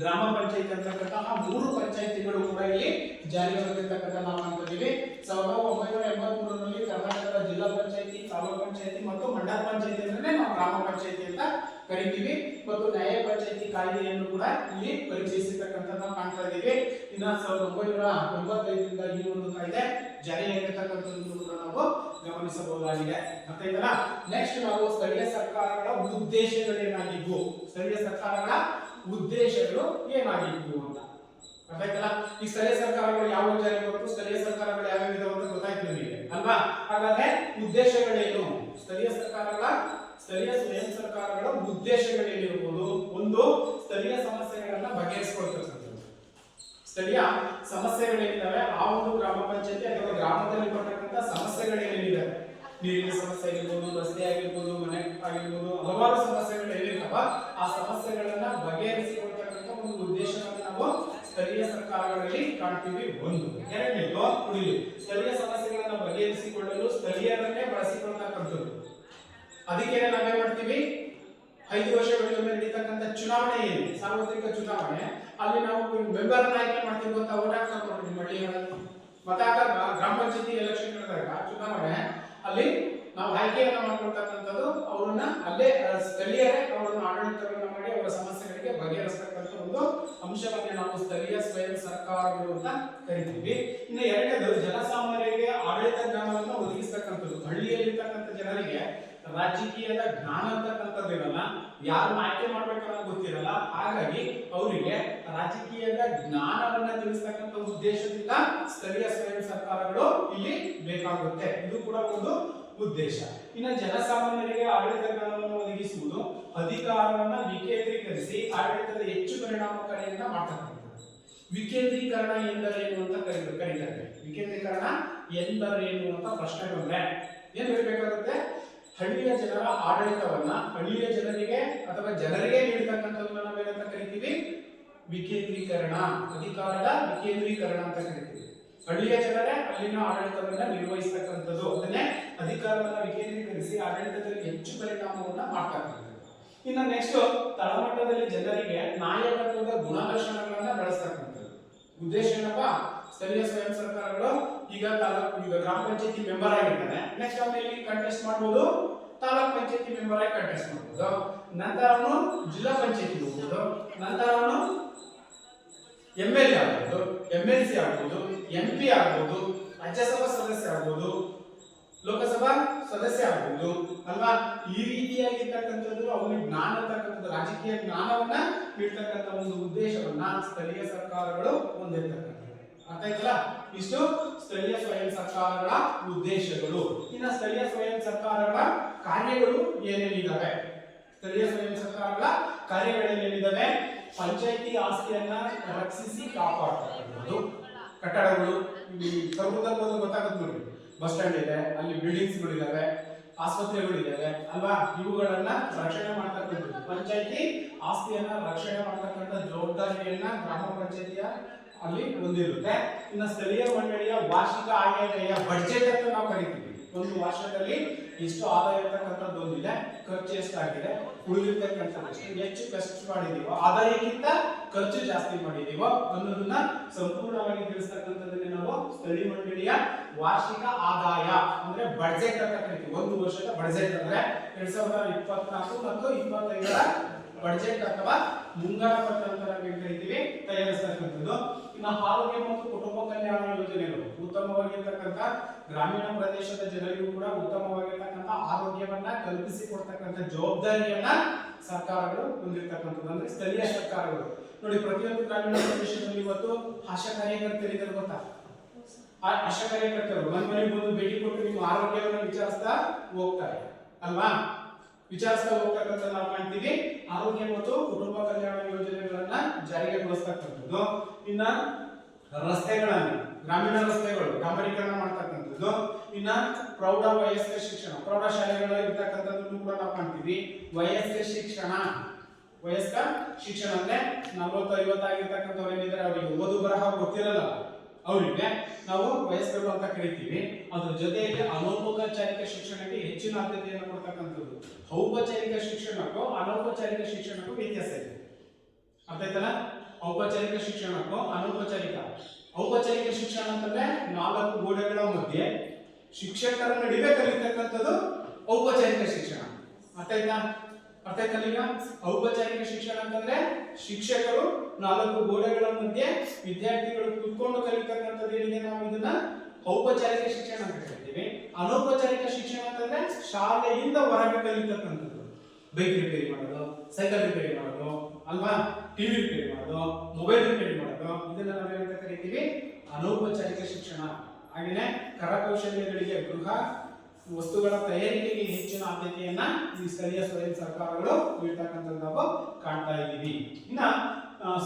Speaker 1: ಗ್ರಾಮ ಪಂಚಾಯಿತಿ ಅಂತಕ್ಕಂತಹ 3 ಪಂಚಾಯಿತಿಗಳು ಕೂಡ ಇಲ್ಲಿ ಜಾರಿಗೆ ಬಂದಿರತಕ್ಕಂಥ ನಾವು ಕಾಣ್ತಿದ್ದೀವಿ. 1983ರಲ್ಲಿ ಕರ್ನಾಟಕದ ಜಿಲ್ಲಾ ಪಂಚಾಯಿತಿ, ತಾಲೂಕ್ ಪಂಚಾಯಿತಿ ಮತ್ತು ಮಂಡಲ ಪಂಚಾಯಿತಿ ಅಂದ್ರೆ ನಾವು ಗ್ರಾಮ ಪಂಚಾಯಿತಿ ಅಂತ ಕರಿತೀವಿ. ಮತ್ತು ನ್ಯಾಯ ಪಂಚಾಯಿತಿ ಕಾಯ್ದೆಯನ್ನು ಕೂಡ ಇಲ್ಲಿ ಪರಿಚಯಿಸಿರ್ತಕ್ಕಂಥ ನಾವು ಕಾಣ್ತಾ ಇದ್ದೀವಿ. ಇನ್ನ 1995ರಿಂದ ಈ ಒಂದು ಕಾಯ್ದೆ ಜಾರಿಯಾಗಿರ್ತಕ್ಕಂಥದ್ದನ್ನು ಕೂಡ ನಾವು ಗಮನಿಸಬಹುದಾಗಿದೆ. ಅರ್ಥ ಆಯ್ತಲ್ಲ? ನೆಕ್ಸ್ಟ್ ನಾವು ಸ್ಥಳೀಯ ಸರ್ಕಾರಗಳ ಉದ್ದೇಶಗಳೇನಾಗಿದ್ವು, ಸ್ಥಳೀಯ ಸರ್ಕಾರಗಳ ಉದ್ದೇಶಗಳು ಏನಾಗಿದ್ವು ಅಂತ ಅರ್ಥ ಆಯ್ತಲ್ಲ? ಈ ಸ್ಥಳೀಯ ಸರ್ಕಾರಗಳು ಯಾವ ಜಾರಿಗೆ ಬಂತು, ಸ್ಥಳೀಯ ಸರ್ಕಾರಗಳು ಯಾವ ವಿಧವು ಅಂತ ಗೊತ್ತಾಯ್ತು ನಿಮಗೆ ಅಲ್ವಾ? ಹಾಗಾದ್ರೆ ಉದ್ದೇಶಗಳೇನು, ಸ್ಥಳೀಯ ಸ್ವಯಂ ಸರ್ಕಾರಗಳ ಉದ್ದೇಶಗಳೇನಿರಬಹುದು? ಒಂದು, ಸ್ಥಳೀಯ ಸಮಸ್ಯೆಗಳನ್ನ ಬಗೆಹರಿಸಿಕೊಳ್ತಕ್ಕಂಥದ್ದು. ಸ್ಥಳೀಯ ಸಮಸ್ಯೆಗಳೇನಿದ್ದಾವೆ ಆ ಒಂದು ಗ್ರಾಮ ಪಂಚಾಯತಿ ಅಥವಾ ಗ್ರಾಮದಲ್ಲಿ ಬರ್ತಕ್ಕಂಥ ಸಮಸ್ಯೆಗಳೇನಿದ್ದಾವೆ, ನೀರಿನ ಸಮಸ್ಯೆ ಆಗಿರ್ಬೋದು, ರಸ್ತೆ ಆಗಿರ್ಬೋದು, ಮನೆ ಆಗಿರ್ಬೋದು, ಹಲವಾರು ಸಮಸ್ಯೆಗಳು ಏನಿರ್ತಾವ ಆ ಸಮಸ್ಯೆಗಳನ್ನ ಬಗೆಹರಿಸಿಕೊಳ್ತಕ್ಕಂಥ ಒಂದು ಉದ್ದೇಶವನ್ನು ನಾವು ಸ್ಥಳೀಯ ಸರ್ಕಾರಗಳಲ್ಲಿ ಕಾಣ್ತೀವಿ. ಒಂದು. ಎರಡನೇದು ಉಳಿದು ಸ್ಥಳೀಯ ಸಮಸ್ಯೆಗಳನ್ನ ಬಗೆಹರಿಸಿಕೊಳ್ಳಲು ಸ್ಥಳೀಯರನ್ನೇ ಬಳಸಿಕೊಳ್ತಕ್ಕಂಥದ್ದು. ಅದಕ್ಕೆ ನಾವೇ ಮಾಡ್ತೀವಿ, 5 ವರ್ಷಗಳಿಗೊಮ್ಮೆ ನಡೀತಕ್ಕಂಥ ಚುನಾವಣೆ ಏನು, ಸಾರ್ವತ್ರಿಕ ಚುನಾವಣೆ, ಅಲ್ಲಿ ನಾವು ಮೆಂಬರ್ ಆಯ್ಕೆ ಮಾಡ್ತೀವಿ ಗೊತ್ತಾ? ಓಟ್ ಹಾಕ್ತಾರೆ ನೋಡಿ ಹಳ್ಳಿಗಳಲ್ಲಿ. ಮತ್ತೆ ಗ್ರಾಮ ಪಂಚಾಯತಿ ಎಲೆಕ್ಷನ್ ನಡೆದಾಗ ಚುನಾವಣೆ ಅಲ್ಲಿ ನಾವು ಆಯ್ಕೆಯನ್ನ ಮಾಡ್ಕೊಳ್ತಕ್ಕಂಥದ್ದು, ಅವರನ್ನ ಅಲ್ಲೇ ಸ್ಥಳೀಯರೇ ಅವರನ್ನು ಆಡಳಿತವನ್ನ ಮಾಡಿ ಅವರ ಸಮಸ್ಯೆಗಳಿಗೆ ಬಗೆಹರಿಸತಕ್ಕಂಥ ಒಂದು ಅಂಶವನ್ನೇ ನಾವು ಸ್ಥಳೀಯ ಸ್ವಯಂ ಸರ್ಕಾರಗಳು ಅಂತ ಕರಿತೀವಿ. ಇನ್ನು ಎರಡನೇದು ಜನಸಾಮಾನ್ಯರಿಗೆ ಆಡಳಿತ ಜ್ಞಾನವನ್ನು ಒದಗಿಸ್ತಕ್ಕಂಥದ್ದು. ಹಳ್ಳಿಯಲ್ಲಿರ್ತಕ್ಕಂಥ ಜನರಿಗೆ ರಾಜಕೀಯದ ಜ್ಞಾನ ಅಂತಕ್ಕಂಥದ್ದು ಇರಲ್ಲ, ಯಾರನ್ನ ಆಯ್ಕೆ ಮಾಡ್ಬೇಕನ್ನೋದು ಗೊತ್ತಿರಲ್ಲ. ಹಾಗಾಗಿ ಅವರಿಗೆ ರಾಜಕೀಯದ ಜ್ಞಾನವನ್ನ ತಿಳಿಸ್ತಕ್ಕಂಥ ಉದ್ದೇಶದಿಂದ ಸ್ಥಳೀಯ ಸ್ವಯಂ ಸರ್ಕಾರಗಳು ಇಲ್ಲಿ ಬೇಕಾಗುತ್ತೆ. ಇದು ಕೂಡ ಒಂದು ಉದ್ದೇಶ. ಇನ್ನು ಜನಸಾಮಾನ್ಯರಿಗೆ ಆಡಳಿತ ಜ್ಞಾನವನ್ನು ಒದಗಿಸುವುದು, ಅಧಿಕಾರವನ್ನ ವಿಕೇಂದ್ರೀಕರಿಸಿ ಆಡಳಿತದ ಹೆಚ್ಚು ಪರಿಣಾಮಕಾರಿಯನ್ನ ಮಾಡ್ತಕ್ಕಂಥದ್ದು. ವಿಕೇಂದ್ರೀಕರಣ ಎಂದರೇನು ಅಂತ ಕರೀತಾರೆ. ವಿಕೇಂದ್ರೀಕರಣ ಎಂದರೇನು ಅಂತ ಪ್ರಶ್ನೆ ಬಂದ್ರೆ ಏನ್ ಹೇಳ್ಬೇಕಾಗುತ್ತೆ? ಹಳ್ಳಿಯ ಜನರ ಆಡಳಿತವನ್ನ ಹಳ್ಳಿಯ ಜನರಿಗೆ ಅಥವಾ ಜನರಿಗೆ ನೀಡತಕ್ಕಂಥದ್ದನ್ನ ನಾವೇನಂತ ಕರಿತೀವಿ? ವಿಕೇಂದ್ರೀಕರಣ, ಅಧಿಕಾರದ ವಿಕೇಂದ್ರೀಕರಣ ಅಂತ ಕರಿತೀವಿ. ಹಳ್ಳಿಯ ಜನರೇ ಅಲ್ಲಿನ ಆಡಳಿತವನ್ನ ನಿರ್ವಹಿಸತಕ್ಕಂಥದ್ದು, ಅದನ್ನೇ ಅಧಿಕಾರವನ್ನ ವಿಕೇಂದ್ರೀಕರಿಸಿ ಆಡಳಿತದಲ್ಲಿ ಹೆಚ್ಚು ಪರಿಣಾಮವನ್ನ ಮಾಡ್ತಕ್ಕಂಥದ್ದು. ಇನ್ನು ನೆಕ್ಸ್ಟ್ ತಳಮಟ್ಟದಲ್ಲಿ ಜನರಿಗೆ ನಾಯಕತ್ವದ ಗುಣಲಕ್ಷಣಗಳನ್ನ ಬೆಳೆಸ್ತಕ್ಕಂಥದ್ದು. ಉದ್ದೇಶ ಏನಪ್ಪ? ಸ್ಥಳೀಯ ಸ್ವಯಂ ಸರ್ಕಾರಗಳು ಈಗ ಗ್ರಾಮ ಪಂಚಾಯತಿ ಮೆಂಬರ್ ಆಗಿರ್ತಾನೆ, ನೆಕ್ಸ್ಟ್ ಅವನು ಇಲ್ಲಿ ಕಂಟೆಸ್ಟ್ ಮಾಡಬಹುದು, ತಾಲೂಕ್ ಪಂಚಾಯತಿ ಮೆಂಬರ್ ಆಗಿ ಕಂಟೆಸ್ಟ್ ಮಾಡಬಹುದು, ನಂತರ ಅವನು ಜಿಲ್ಲಾ ಪಂಚಾಯತಿ ಹೋಗ್ಬೋದು, ನಂತರ ಅವನು MLA ಆಗ್ಬೋದು, MLC ಆಗ್ಬೋದು, MP ಆಗ್ಬೋದು, ರಾಜ್ಯಸಭಾ ಸದಸ್ಯ ಆಗ್ಬೋದು, ಲೋಕಸಭಾ ಸದಸ್ಯ ಆಗ್ಬೋದು ಅಲ್ವಾ? ಈ ರೀತಿಯಾಗಿರ್ತಕ್ಕಂಥದ್ದು ಅವನಿಗೆ ಜ್ಞಾನ ಅಂತಕ್ಕಂಥದ್ದು, ರಾಜಕೀಯ ಜ್ಞಾನವನ್ನ ನೀಡ್ತಕ್ಕಂಥ ಒಂದು ಉದ್ದೇಶವನ್ನ ಸ್ಥಳೀಯ ಸರ್ಕಾರಗಳು ಹೊಂದಿರ್ತಕ್ಕಂಥದ್ದು. ಅರ್ಥ ಆಯ್ತಲ್ಲ? ಇಷ್ಟು ಸ್ಥಳೀಯ ಸ್ವಯಂ ಸರ್ಕಾರಗಳ ಉದ್ದೇಶಗಳು. ಇನ್ನು ಸ್ಥಳೀಯ ಸ್ವಯಂ ಸರ್ಕಾರಗಳ ಕಾರ್ಯಗಳು ಏನೇನಿದ್ದಾವೆ? ಸ್ಥಳೀಯ ಸ್ವಯಂ ಸರ್ಕಾರಗಳ ಕಾರ್ಯಗಳೇನಿದ್ದಾವೆ? ಪಂಚಾಯಿತಿ ಆಸ್ತಿಯನ್ನ ರಕ್ಷಿಸಿ ಕಾಪಾಡ್ತಕ್ಕಂಥದ್ದು. ಕಟ್ಟಡಗಳು ಸರ್ವದಲ್ಲೂ ಗೊತ್ತಾಗುತ್ತೆ ನೋಡಿ, ಬಸ್ ಸ್ಟ್ಯಾಂಡ್ ಇದೆ, ಅಲ್ಲಿ ಬಿಲ್ಡಿಂಗ್ಸ್ಗಳು ಇದಾವೆ, ಆಸ್ಪತ್ರೆಗಳಿದ್ದಾವೆ ಅಲ್ವಾ? ಇವುಗಳನ್ನ ರಕ್ಷಣೆ ಮಾಡ್ತಕ್ಕಂಥದ್ದು. ಪಂಚಾಯಿತಿ ಆಸ್ತಿಯನ್ನ ರಕ್ಷಣೆ ಮಾಡ್ತಕ್ಕಂಥ ಜವಾಬ್ದಾರಿಯನ್ನ ಗ್ರಾಮ ಪಂಚಾಯಿತಿಯ ಅಲ್ಲಿ ಹೊಂದಿರುತ್ತೆ. ಇನ್ನು ಸ್ಥಳೀಯ ಮಂಡಳಿಯ ವಾರ್ಷಿಕ ಆದಾಯ ಬಡ್ಜೆಟ್ ಅಂತ ನಾವು ಕರಿತೀವಿ. ಒಂದು ವರ್ಷದಲ್ಲಿ ಎಷ್ಟು ಆದಾಯ ಇರ್ತಕ್ಕಂಥದ್ದು ಒಂದಿದೆ, ಖರ್ಚು ಎಷ್ಟಾಗಿದೆ, ಉಳಿದಿರ್ತಕ್ಕಂಥದ್ದು ಹೆಚ್ಚು ಖರ್ಚು ಮಾಡಿದೀವೋ, ಆದಾಯಕ್ಕಿಂತ ಖರ್ಚು ಜಾಸ್ತಿ ಮಾಡಿದೀವೋ ಅನ್ನೋದನ್ನ ಸಂಪೂರ್ಣವಾಗಿ ತಿಳಿಸ್ತಕ್ಕಂಥದ್ದನ್ನೇ ನಾವು ಸ್ಥಳೀಯ ಮಂಡಳಿಯ ವಾರ್ಷಿಕ ಆದಾಯ ಅಂದ್ರೆ ಬಡ್ಜೆಟ್ ಅಂತ ಕರಿತೀವಿ. ಒಂದು ವರ್ಷದ ಬಡ್ಜೆಟ್ ಅಂದ್ರೆ 2024 ಮತ್ತು 25ರ ಬಡ್ಜೆಟ್ ಅಥವಾ ಮುಂಗಡ ಪತ್ರ ಅಂತ ನಾವು ಕರಿತೀವಿ, ತಯಾರಿಸತಕ್ಕಂಥದ್ದು. ಇನ್ನು ಆರೋಗ್ಯ ಮತ್ತು ಕುಟುಂಬ ಕಲ್ಯಾಣ ಯೋಜನೆಗಳು ಉತ್ತಮವಾಗಿರ್ತಕ್ಕಂಥ ಗ್ರಾಮೀಣ ಪ್ರದೇಶದ ಜನರಿಗೂ ಕೂಡ ಉತ್ತಮವಾಗಿರ್ತಕ್ಕಂಥ ಆರೋಗ್ಯವನ್ನ ಕಲ್ಪಿಸಿಕೊಡ್ತಕ್ಕಂಥ ಜವಾಬ್ದಾರಿಯನ್ನ ಸರ್ಕಾರಗಳು ಹೊಂದಿರತಕ್ಕಂಥದ್ದು, ಅಂದ್ರೆ ಸ್ಥಳೀಯ ಸರ್ಕಾರಗಳು. ನೋಡಿ, ಪ್ರತಿಯೊಂದು ಗ್ರಾಮೀಣ ಪ್ರದೇಶದಲ್ಲಿ ಇವತ್ತು ಆಶಾ ಕಾರ್ಯಕರ್ತರಿದ್ದಾರೆ ಗೊತ್ತಾ? ಆಶಾ ಕಾರ್ಯಕರ್ತರು ಮನೆ ಬಂದು ಭೇಟಿ ಕೊಟ್ಟು ನಿಮ್ಮ ಆರೋಗ್ಯವನ್ನು ವಿಚಾರಿಸ್ತಾ ಹೋಗ್ತಾರೆ ಅಲ್ವಾ? ವಿಚಾರಿಸ್ತಾ ಹೋಗ್ತಕ್ಕಂಥ ನಾವು ಕಾಣ್ತೀವಿ. ಆರೋಗ್ಯ ಮತ್ತು ಕುಟುಂಬ ಕಲ್ಯಾಣ ಯೋಜನೆಗಳನ್ನ ಜಾರಿಗೆ ಗೊಳಿಸ್ತಕ್ಕಂಥದ್ದು. ಇನ್ನ ರಸ್ತೆಗಳನ್ನು, ಗ್ರಾಮೀಣ ರಸ್ತೆಗಳು ಡಾಂಬರೀಕರಣ ಮಾಡ್ತಕ್ಕಂಥದ್ದು. ಇನ್ನ ಪ್ರೌಢ ವಯಸ್ಕ ಶಿಕ್ಷಣ, ಪ್ರೌಢ ಶಾಲೆಗಳಲ್ಲಿ ಇರ್ತಕ್ಕಂಥದ್ದನ್ನು ಕೂಡ ನಾವು ಕಾಣ್ತೀವಿ. ವಯಸ್ಕ ಶಿಕ್ಷಣ ಅಂದ್ರೆ 40-50 ಆಗಿರ್ತಕ್ಕಂಥವ್ರು ಏನಿದ್ದಾರೆ, ಅವರಿಗೆ ಓದು ಬರಹ ಗೊತ್ತಿರಲ್ಲ, ಅವರಿಗೆ ನಾವು ವಯಸ್ಕರು ಅಂತ ಕರಿತೀವಿ. ಅದ್ರ ಜೊತೆಯಲ್ಲಿ ಅನೌಪಚಾರಿಕ ಶಿಕ್ಷಣಕ್ಕೆ ಹೆಚ್ಚಿನ ಆದ್ಯತೆಯನ್ನು ಕೊಡ್ತಕ್ಕಂಥದ್ದು. ಔಪಚಾರಿಕ ಶಿಕ್ಷಣಕ್ಕೂ ಅನೌಪಚಾರಿಕ ಶಿಕ್ಷಣಕ್ಕೂ ವ್ಯತ್ಯಾಸ ಇದೆ, ಅರ್ಥ ಆಯ್ತಲ್ಲ? ಔಪಚಾರಿಕ ಶಿಕ್ಷಣಕ್ಕೂ ಔಪಚಾರಿಕ ಶಿಕ್ಷಣ ಅಂತಂದ್ರೆ 4 ಗೋಡೆಗಳ ಮಧ್ಯೆ ಶಿಕ್ಷಕರ ನಡುವೆ ಕಲಿತಕ್ಕಂಥದ್ದು ಔಪಚಾರಿಕ ಶಿಕ್ಷಣ. ಅರ್ಥ ಆಯ್ತಲ್ಲ? ಈಗ ಔಪಚಾರಿಕ ಶಿಕ್ಷಣ ಅಂತಂದ್ರೆ ಶಿಕ್ಷಕರು 4 ಗೋಡೆಗಳ ಮಧ್ಯೆ ವಿದ್ಯಾರ್ಥಿಗಳು ಕೂತ್ಕೊಂಡು ಕಲಿತಕ್ಕಂಥದ್ದು ಏನಿದೆ, ನಾವು ಇದನ್ನ ಔಪಚಾರಿಕ ಶಿಕ್ಷಣ ಅಂತ ಕರಿತೀವಿ. ಅನೌಪಚಾರಿಕ ಶಿಕ್ಷಣ ಅಂತಂದ್ರೆ ಶಾಲೆಯಿಂದ ಹೊರಗೆ ಕಲಿತಕ್ಕಂಥದ್ದು. ಬೈಕ್ ರಿಪೇರಿ ಮಾಡೋದು, ಸೈಕಲ್ ರಿಪೇರಿ ಮಾಡೋದು ಅಲ್ವಾ, ಟಿವಿ ರಿಪೇರಿ ಮಾಡೋದು, ಮೊಬೈಲ್ ರಿಪೇರಿ ಮಾಡೋದು, ಇದನ್ನ ನಾವೇನಂತ ಕರಿತೀವಿ? ಅನೌಪಚಾರಿಕ ಶಿಕ್ಷಣ. ಹಾಗೆಯೇ ಕರಕೌಶಲ್ಯಗಳಿಗೆ, ಗೃಹ ವಸ್ತುಗಳ ತಯಾರಿಕೆಗೆ ಹೆಚ್ಚಿನ ಆದ್ಯತೆಯನ್ನ ಈ ಸ್ಥಳೀಯ ಸ್ವಯಂ ಸರ್ಕಾರಗಳು ನೀಡ್ತಕ್ಕಂಥದ್ದು ನಾವು ಕಾಣ್ತಾ ಇದ್ದೀವಿ. ಇನ್ನ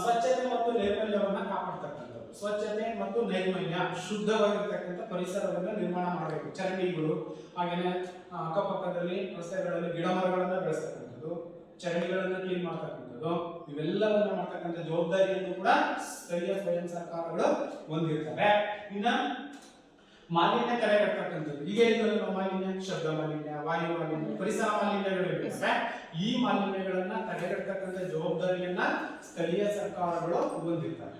Speaker 1: ಸ್ವಚ್ಛತೆ ಮತ್ತು ನೈರ್ಮಲ್ಯವನ್ನ ಕಾಪಾಡ್ತಕ್ಕಂಥದ್ದು. ಸ್ವಚ್ಛತೆ ಮತ್ತು ನೈರ್ಮಲ್ಯ, ಶುದ್ಧವಾಗಿರ್ತಕ್ಕಂಥ ಪರಿಸರವನ್ನ ನಿರ್ಮಾಣ ಮಾಡಬೇಕು. ಚರಂಡಿಗಳು, ಹಾಗೇನೆ ಅಕ್ಕಪಕ್ಕದಲ್ಲಿ ರಸ್ತೆಗಳಲ್ಲಿ ಗಿಡ ಮರಗಳನ್ನ ಬೆಳೆಸ್ತಕ್ಕಂಥದ್ದು, ಚರಂಡಿಗಳನ್ನ ಕ್ಲೀನ್ ಮಾಡ್ತಕ್ಕಂಥದ್ದು, ಇವೆಲ್ಲವನ್ನ ಮಾಡ್ತಕ್ಕಂಥ ಜವಾಬ್ದಾರಿಯನ್ನು ಕೂಡ ಸ್ಥಳೀಯ ಸ್ವಯಂ ಸರ್ಕಾರಗಳು ಹೊಂದಿರ್ತವೆ. ಇನ್ನ ಮಾಲಿನ್ಯ ತಡೆಗಟ್ಟತಕ್ಕಂಥದ್ದು. ಈಗ ಹೇಳಿದ್ರಲ್ಲ, ಮಾಲಿನ್ಯ, ಶಬ್ದ ಮಾಲಿನ್ಯ, ವಾಯು ಮಾಲಿನ್ಯ, ಪರಿಸರ ಮಾಲಿನ್ಯಗಳಿರ್ತವೆ. ಈ ಮಾಲಿನ್ಯಗಳನ್ನ ತಡೆಗಟ್ಟತಕ್ಕಂಥ ಜವಾಬ್ದಾರಿಯನ್ನ ಸ್ಥಳೀಯ ಸರ್ಕಾರಗಳು ಹೊಂದಿರ್ತವೆ.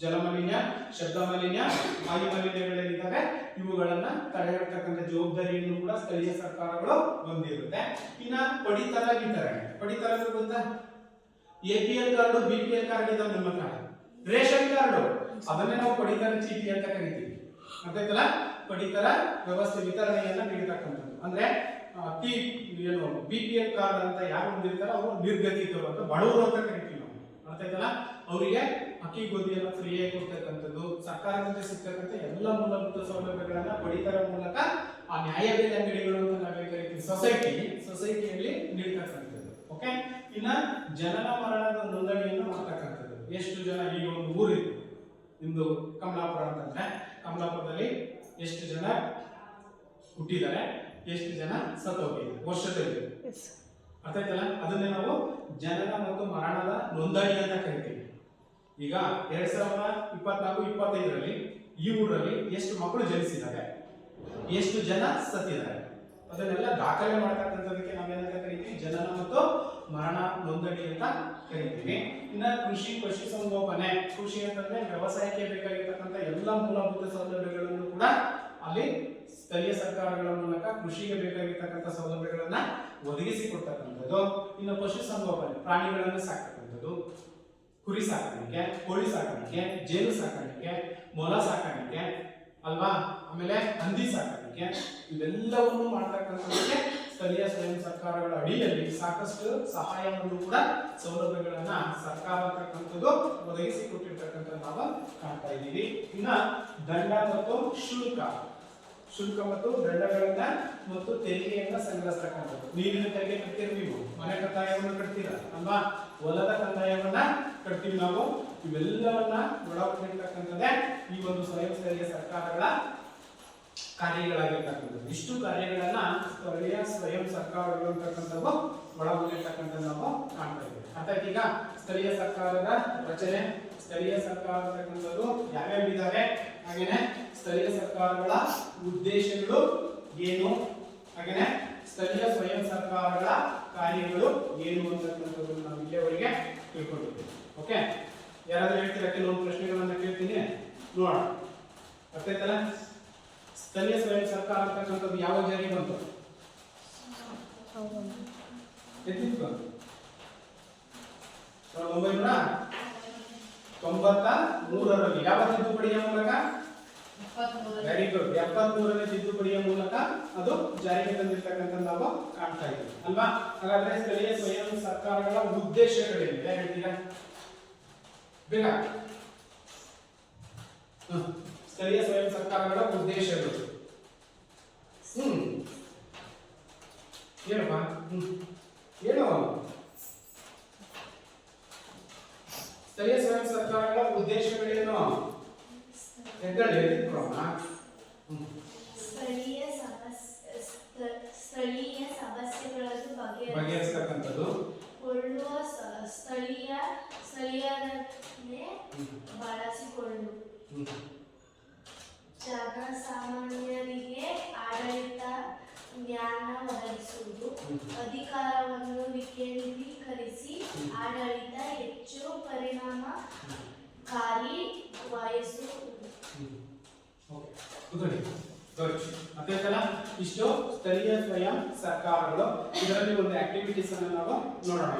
Speaker 1: ಜಲ ಮಾಲಿನ್ಯ, ಶಬ್ದ ಮಾಲಿನ್ಯ, ವಾಯು ಮಾಲಿನ್ಯಗಳೇನಿದ್ದಾವೆ ಇವುಗಳನ್ನ ತಡೆಗಟ್ಟತಕ್ಕಂಥ ಜವಾಬ್ದಾರಿಯನ್ನು ಕೂಡ ಸ್ಥಳೀಯ ಸರ್ಕಾರಗಳು ಹೊಂದಿರುತ್ತೆ. ಇನ್ನ ಪಡಿತರ ವಿತರಣೆ ಗೊತ್ತಾ? APL ಕಾರ್ಡು, BPL ಕಾರ್ಡ್ ಇದಾವೆ ನಮ್ಮ ಹತ್ರ. ರೇಷನ್ ಕಾರ್ಡು ಅದನ್ನೇ ನಾವು ಪಡಿತರ ಚೀಟಿ ಅಂತ ಕರಿತೀವಿ. ಅರ್ಥಾಯ್ತಲ್ಲ? ಪಡಿತರ ವ್ಯವಸ್ಥೆ ವಿತರಣೆಯನ್ನ ನೀಡತಕ್ಕಂಥದ್ದು. ಅಂದ್ರೆ BPL ಕಾರ್ಡ್ ಅಂತ ಯಾರು ಹೊಂದಿರ್ತಾರೆ ಅವರು ನಿರ್ಗತಿಕರು ಅಂತ, ಬಡವರು ಅಂತ ಕರಿತೀವಿ ನಾವು. ಅರ್ಥಾಯ್ತಲ್ಲ? ಅವರಿಗೆ ಅಕ್ಕಿ ಗೋಧಿಯನ್ನು ಫ್ರೀಯಾಗಿ ಕೊಡ್ತಕ್ಕಂಥದ್ದು, ಸರ್ಕಾರದಿಂದ ಸಿಗ್ತಕ್ಕಂಥ ಎಲ್ಲ ಮೂಲಭೂತ ಸೌಲಭ್ಯಗಳನ್ನ ಪಡಿತರ ಮೂಲಕ ಆ ನ್ಯಾಯಬೆಲೆ ಅಂಗಡಿಗಳು ಅಂತ ನಾವೇ ಕರಿತೀವಿ, ಸೊಸೈಟಿಯಲ್ಲಿ ನೀಡ್ತಕ್ಕಂಥದ್ದು. ಓಕೆ. ಇನ್ನ ಜನನ ಮರಣದ ನೋಂದಣಿಯನ್ನು ಮಾಡ್ತಕ್ಕಂಥದ್ದು. ಎಷ್ಟು ಜನ, ಈಗ ಒಂದು ಊರಿದೆ ನಿಮ್ದು ಕಮಲಾಪುರ ಅಂತಂದ್ರೆ, ಕಮಲಾಪುರದಲ್ಲಿ ಎಷ್ಟು ಜನ ಹುಟ್ಟಿದ್ದಾರೆ, ಎಷ್ಟು ಜನ ಸತ್ತೋಗಿದ್ದಾರೆ ವರ್ಷದಲ್ಲಿ, ಅರ್ಥ ಆಯ್ತಲ್ಲ? ಅದನ್ನೇ ನಾವು ಜನನ ಮತ್ತು ಮರಣದ ನೋಂದಣಿ ಅಂತ ಕರಿತೀವಿ. ಈಗ 2024-25ರಲ್ಲಿ ಈ ಊರಲ್ಲಿ ಎಷ್ಟು ಮಕ್ಕಳು ಜನಿಸಿದ್ದಾರೆ, ಎಷ್ಟು ಜನ ಸತ್ತಿದ್ದಾರೆ, ಅದನ್ನೆಲ್ಲ ದಾಖಲೆ ಮಾಡ್ತಕ್ಕಂಥದಕ್ಕೆ ನಾವೇನಂತ ಕರಿತೀವಿ? ಜನನ ಮತ್ತು ಮರಣ ನೋಂದಣಿ ಅಂತ ಕರಿತೀವಿ. ಇನ್ನ ಕೃಷಿ, ಪಶುಸಂಗೋಪನೆ. ಕೃಷಿ ಅಂತಂದ್ರೆ ವ್ಯವಸಾಯಕ್ಕೆ ಬೇಕಾಗಿರ್ತಕ್ಕಂಥ ಎಲ್ಲ ಮೂಲಭೂತ ಸೌಲಭ್ಯಗಳನ್ನು ಕೂಡ ಅಲ್ಲಿ ಸ್ಥಳೀಯ ಸರ್ಕಾರಗಳ ಮೂಲಕ ಕೃಷಿಗೆ ಬೇಕಾಗಿರ್ತಕ್ಕಂಥ ಸೌಲಭ್ಯಗಳನ್ನ ಒದಗಿಸಿಕೊಡ್ತಕ್ಕಂಥದ್ದು. ಇನ್ನು ಪಶುಸಂಗೋಪನೆ, ಪ್ರಾಣಿಗಳನ್ನು ಸಾಕ್ತಕ್ಕಂಥದ್ದು, ಕುರಿ ಸಾಕಾಣಿಕೆ, ಕೋಳಿ ಸಾಕಾಣಿಕೆ, ಜೇನು ಸಾಕಾಣಿಕೆ, ಮೊಲ ಸಾಕಾಣಿಕೆ ಅಲ್ವಾ, ಆಮೇಲೆ ಹಂದಿ ಸಾಕಾಣಿಕೆ, ಇವೆಲ್ಲವನ್ನು ಮಾಡ್ತಕ್ಕಂಥದ್ದಕ್ಕೆ ಸ್ಥಳೀಯ ಸ್ವಯಂ ಸರ್ಕಾರಗಳ ಅಡಿಯಲ್ಲಿ ಸಾಕಷ್ಟು ಸಹಾಯವನ್ನು ಕೂಡ ಸೌಲಭ್ಯಗಳನ್ನ ಸರ್ಕಾರ ಅಂತಕ್ಕಂಥದ್ದು ಒದಗಿಸಿಕೊಟ್ಟಿರ್ತಕ್ಕಂಥದ್ದು ನಾವು ಕಾಣ್ತಾ ಇದ್ದೀವಿ. ಇನ್ನ ದಂಡ ಮತ್ತು ಶುಲ್ಕ ಮತ್ತು ದಂಡಗಳನ್ನ ಮತ್ತು ತೆರಿಗೆಯನ್ನ ಸಂಗ್ರಹಿಸ್ತಕ್ಕಂಥದ್ದು. ನೀರಿನ ತೆರಿಗೆ ಕಟ್ತೀರಿ ನೀವು, ಮನೆ ಕಂದಾಯವನ್ನು ಕಟ್ತೀರ ಅಲ್ವಾ, ಹೊಲದ ಕಂದಾಯವನ್ನ ಕಟ್ತೀವಿ ನಾವು. ಇವೆಲ್ಲವನ್ನ ಒಳಗೊಂಡಿರ್ತಕ್ಕಂಥದ್ದೇ ಈ ಒಂದು ಸ್ವಯಂ ಸ್ಥಳೀಯ ಸರ್ಕಾರಗಳ ಕಾರ್ಯಗಳಾಗಿರ್ತಕ್ಕಂಥದ್ದು. ಇಷ್ಟು ಕಾರ್ಯಗಳನ್ನ ಸ್ಥಳೀಯ ಸ್ವಯಂ ಸರ್ಕಾರಗಳು ಅಂತಕ್ಕಂಥವು ಒಳಗೊಂಡಿರ್ತಕ್ಕಂಥದ್ದು ನಾವು ಕಾಣ್ತಾ ಇದ್ದೀವಿ. ಅರ್ಥ ಆಯ್ತು? ಈಗ ಸ್ಥಳೀಯ ಸರ್ಕಾರದ ರಚನೆ, ಸ್ಥಳೀಯ ಸರ್ಕಾರ ಅಂತಕ್ಕಂಥದ್ದು ಯಾವ್ಯಾವ ಇದಾವೆ, ಹಾಗೇನೆ ಸ್ಥಳೀಯ ಸರ್ಕಾರಗಳ ಉದ್ದೇಶಗಳು ಏನು, ಹಾಗೇನೆ ಸ್ಥಳೀಯ ಸ್ವಯಂ ಸರ್ಕಾರಗಳ ಕಾರ್ಯಗಳು ಏನು ಅಂತಕ್ಕಂಥದ್ದು ನಾವು ಇಲ್ಲಿಯವರೆಗೆ ತಿಳ್ಕೊಂಡಿದ್ದೀವಿ. ಓಕೆ, ಯಾರಾದ್ರೂ ಹೇಳ್ತೀರಾ? ಕೆಲವೊಂದು ಪ್ರಶ್ನೆಗಳನ್ನ ಕೇಳ್ತೀನಿ, ನೋಡೋಣ. ಅರ್ಥ ಆಯ್ತಲ್ಲ? ಸ್ಥಳೀಯ ಸ್ವಯಂ ಸರ್ಕಾರ ಅಂತಕ್ಕಂಥದ್ದು ಯಾವ ಜಾರಿಗೆ ಬಂತು? ಎತ್ತಿತ್ತು 1993ರಲ್ಲಿ. ಯಾವ ತಿದ್ದುಪಡಿಯ ಮೂಲಕ? ವೆರಿ ಗುಡ್, 73ನೇ ತಿದ್ದುಪಡಿಯ ಮೂಲಕ ಅದು ಜಾರಿಗೆ ತಂದಿರ್ತಕ್ಕಂಥ ನಾವು ಕಾಣ್ತಾ ಇದ್ದೀವಿ ಅಲ್ವಾ? ಹಾಗಾದ್ರೆ ಸ್ಥಳೀಯ ಸ್ವಯಂ ಸರ್ಕಾರಗಳ ಉದ್ದೇಶಗಳೇನು ಹೇಳ್ತೀರಾ ಬೇಗ? ಸ್ಥಳೀಯ ಸ್ವಯಂ ಸರ್ಕಾರಗಳ ಉದ್ದೇಶಗಳು ಹೇಳಪ್ಪ. ಹೇಳು. ಸ್ಥಳೀಯ ಸ್ವಯಂ ಸರ್ಕಾರಗಳ ಉದ್ದೇಶಗಳೇನು?
Speaker 2: ಸ್ಥಳೀಯ ಸಮಸ್ಯೆಗಳನ್ನು
Speaker 1: ಬಗೆಹರಿಸತಕ್ಕಂಥದ್ದು,
Speaker 2: ಸ್ಥಳೀಯರನ್ನೇ ಬಳಸಿಕೊಂಡು ಜನಸಾಮಾನ್ಯರಿಗೆ ಆಡಳಿತ ಜ್ಞಾನ ಒದಗಿಸುವುದು, ಅಧಿಕಾರವನ್ನು ವಿಕೇಂದ್ರೀಕರಿಸಿ ಆಡಳಿತ ಹೆಚ್ಚು ಪರಿಣಾಮಕಾರಿ ವಹಿಸುವುದು.
Speaker 1: ಮತ್ತಲ್ಲ ಇಷ್ಟು ಸ್ಥಳೀಯ ಸ್ವಯಂ ಸರ್ಕಾರಗಳು. ಇದರಲ್ಲಿ ಒಂದು ಆಕ್ಟಿವಿಟೀಸ್ ಅನ್ನು ನಾವು ನೋಡೋಣ.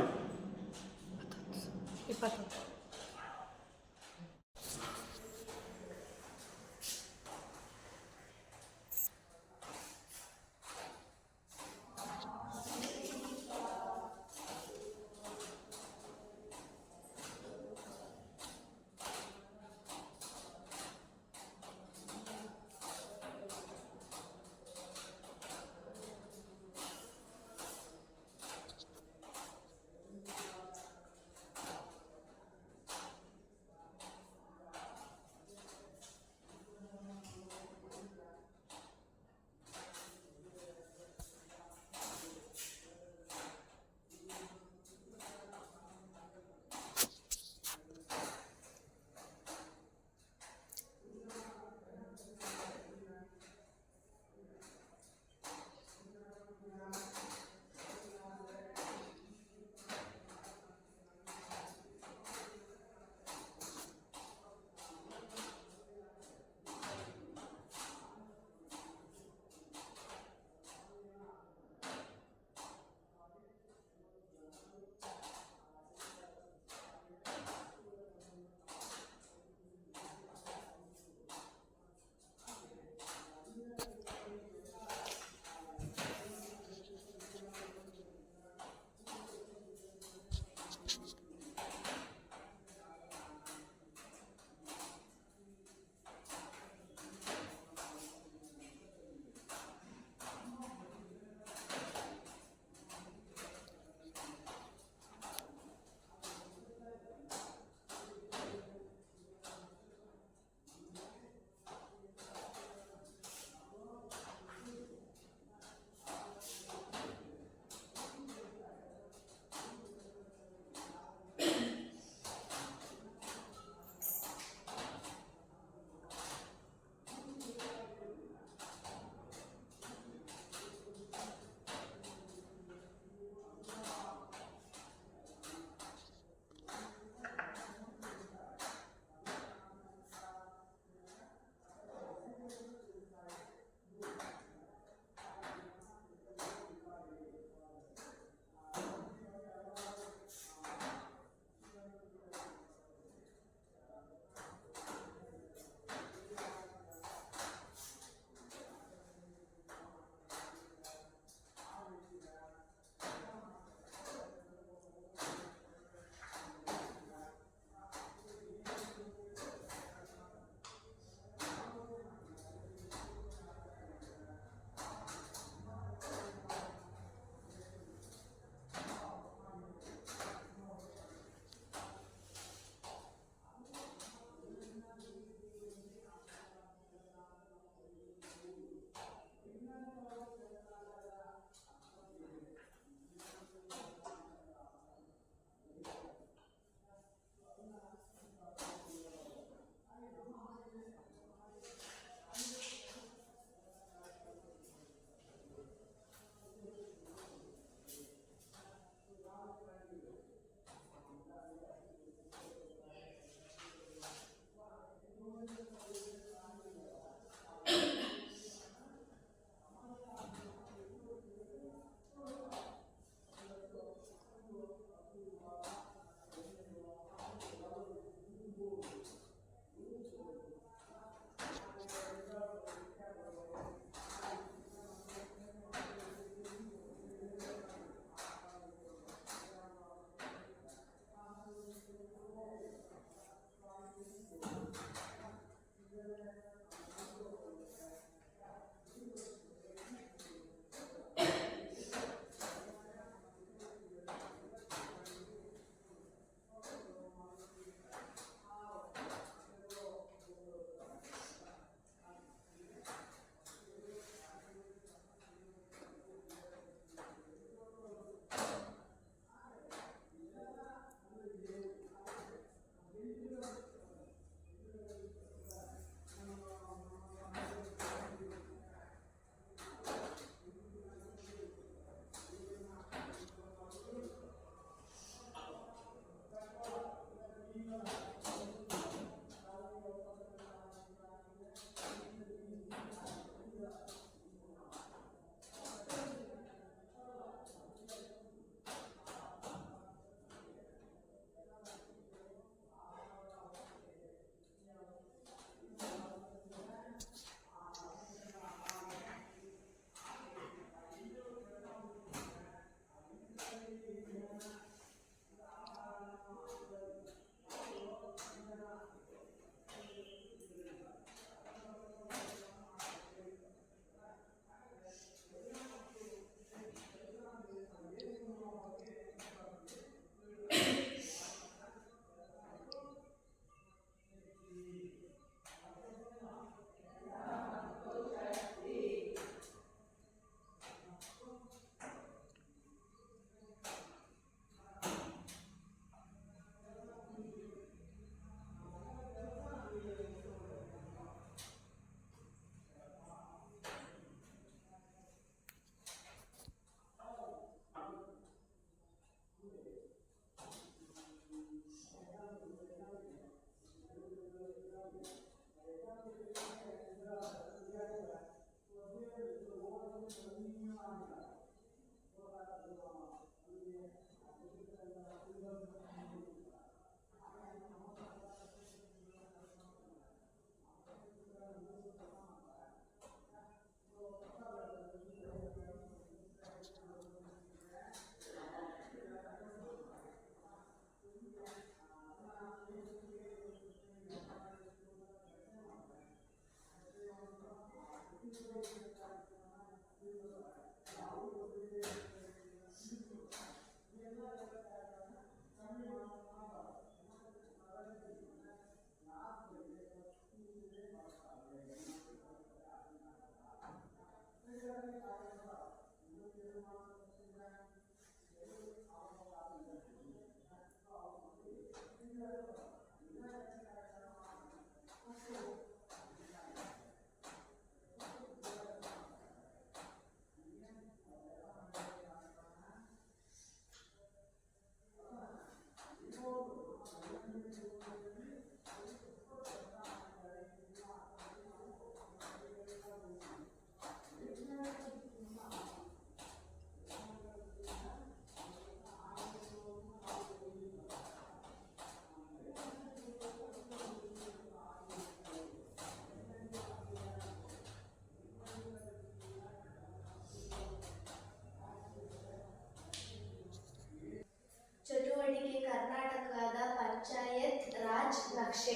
Speaker 2: ಚಟುವಟಿಕೆ ಕರ್ನಾಟಕದ ಪಂಚಾಯತ್ ರಾಜ್ ನಕ್ಷೆ.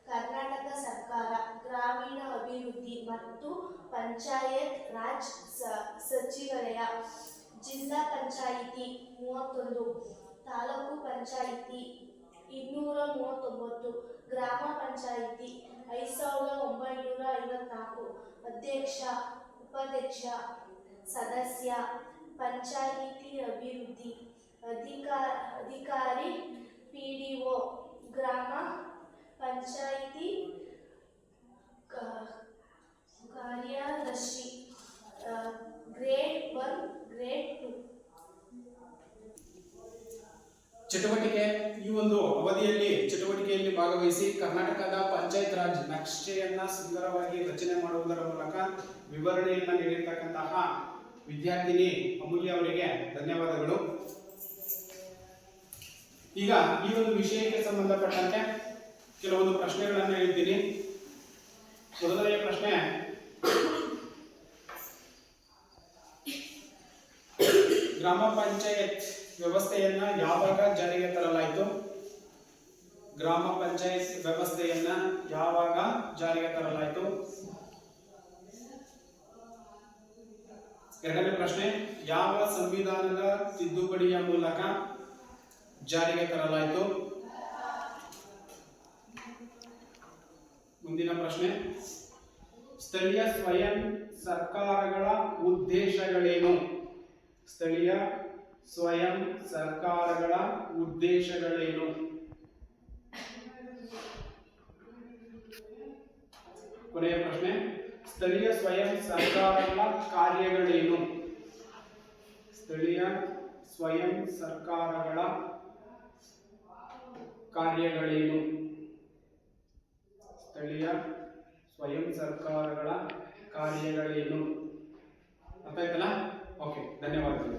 Speaker 2: ಕರ್ನಾಟಕ ಸರ್ಕಾರ ಗ್ರಾಮೀಣ ಅಭಿವೃದ್ಧಿ ಮತ್ತು ಪಂಚಾಯತ್ ರಾಜ್ ಸಚಿವಾಲಯ. ಜಿಲ್ಲಾ ಪಂಚಾಯಿತಿ 31, ತಾಲೂಕು ಪಂಚಾಯಿತಿ 239, ಗ್ರಾಮ ಪಂಚಾಯಿತಿ 5954. ಅಧ್ಯಕ್ಷ, ಉಪಾಧ್ಯಕ್ಷ, ಸದಸ್ಯ, ಪಂಚಾಯಿತಿ ಅಭಿವೃದ್ಧಿ ಅಧಿಕಾರಿ, PDO, ಗ್ರಾಮ ಪಂಚಾಯಿತಿ ಕಾರ್ಯದರ್ಶಿ, ಗ್ರೇಡ್ 1, ಗ್ರೇಡ್ 2.
Speaker 1: ಚಟುವಟಿಕೆ ಈ ಒಂದು ಅವಧಿಯಲ್ಲಿ ಚಟುವಟಿಕೆಯಲ್ಲಿ ಭಾಗವಹಿಸಿ ಕರ್ನಾಟಕದ ಪಂಚಾಯತ್ ರಾಜ್ ನಕ್ಷೆಯನ್ನ ಸುಂದರವಾಗಿ ರಚನೆ ಮಾಡುವುದರ ಮೂಲಕ ವಿವರಣೆಯನ್ನ ನೀಡಿರ್ತಕ್ಕಂತಹ ವಿದ್ಯಾರ್ಥಿನಿ ಅಮೂಲ್ಯ ಅವರಿಗೆ ಧನ್ಯವಾದಗಳು. ಈಗ ಈ ಒಂದು ವಿಷಯಕ್ಕೆ ಸಂಬಂಧಪಟ್ಟಂತೆ ಕೆಲವೊಂದು ಪ್ರಶ್ನೆಗಳನ್ನು ಹೇಳ್ತೀನಿ. ಮೊದಲನೆಯ ಪ್ರಶ್ನೆ, ಗ್ರಾಮ ಪಂಚಾಯತ್ ವ್ಯವಸ್ಥೆಯನ್ನ ಯಾವಾಗ ಜಾರಿಗೆ ತರಲಾಯಿತು? ಗ್ರಾಮ ಪಂಚಾಯತ್ ವ್ಯವಸ್ಥೆಯನ್ನ ಯಾವಾಗ ಜಾರಿಗೆ ತರಲಾಯಿತು? ಎರಡನೇ ಪ್ರಶ್ನೆ, ಯಾವ ಸಂವಿಧಾನದ ತಿದ್ದುಪಡಿಯ ಮೂಲಕ ಜಾರಿಗೆ ತರಲಾಯಿತು? ಮುಂದಿನ ಪ್ರಶ್ನೆ, ಸ್ಥಳೀಯ ಸ್ವಯಂ ಸರ್ಕಾರಗಳ ಉದ್ದೇಶಗಳೇನು? ಸ್ಥಳೀಯ ಸ್ವಯಂ ಸರ್ಕಾರಗಳ ಉದ್ದೇಶಗಳೇನು? ಕೊನೆಯ ಪ್ರಶ್ನೆ, ಸ್ಥಳೀಯ ಸ್ವಯಂ ಸರ್ಕಾರಗಳ ಕಾರ್ಯಗಳೇನು? ಸ್ಥಳೀಯ ಸ್ವಯಂ ಸರ್ಕಾರಗಳ ಕಾರ್ಯಗಳೇನು? ಸ್ಥಳೀಯ ಸ್ವಯಂ ಸರ್ಕಾರಗಳ ಕಾರ್ಯಗಳೇನು? ಅರ್ಥ ಆಯ್ತಲ್ಲ? ಓಕೆ, ಧನ್ಯವಾದಗಳು.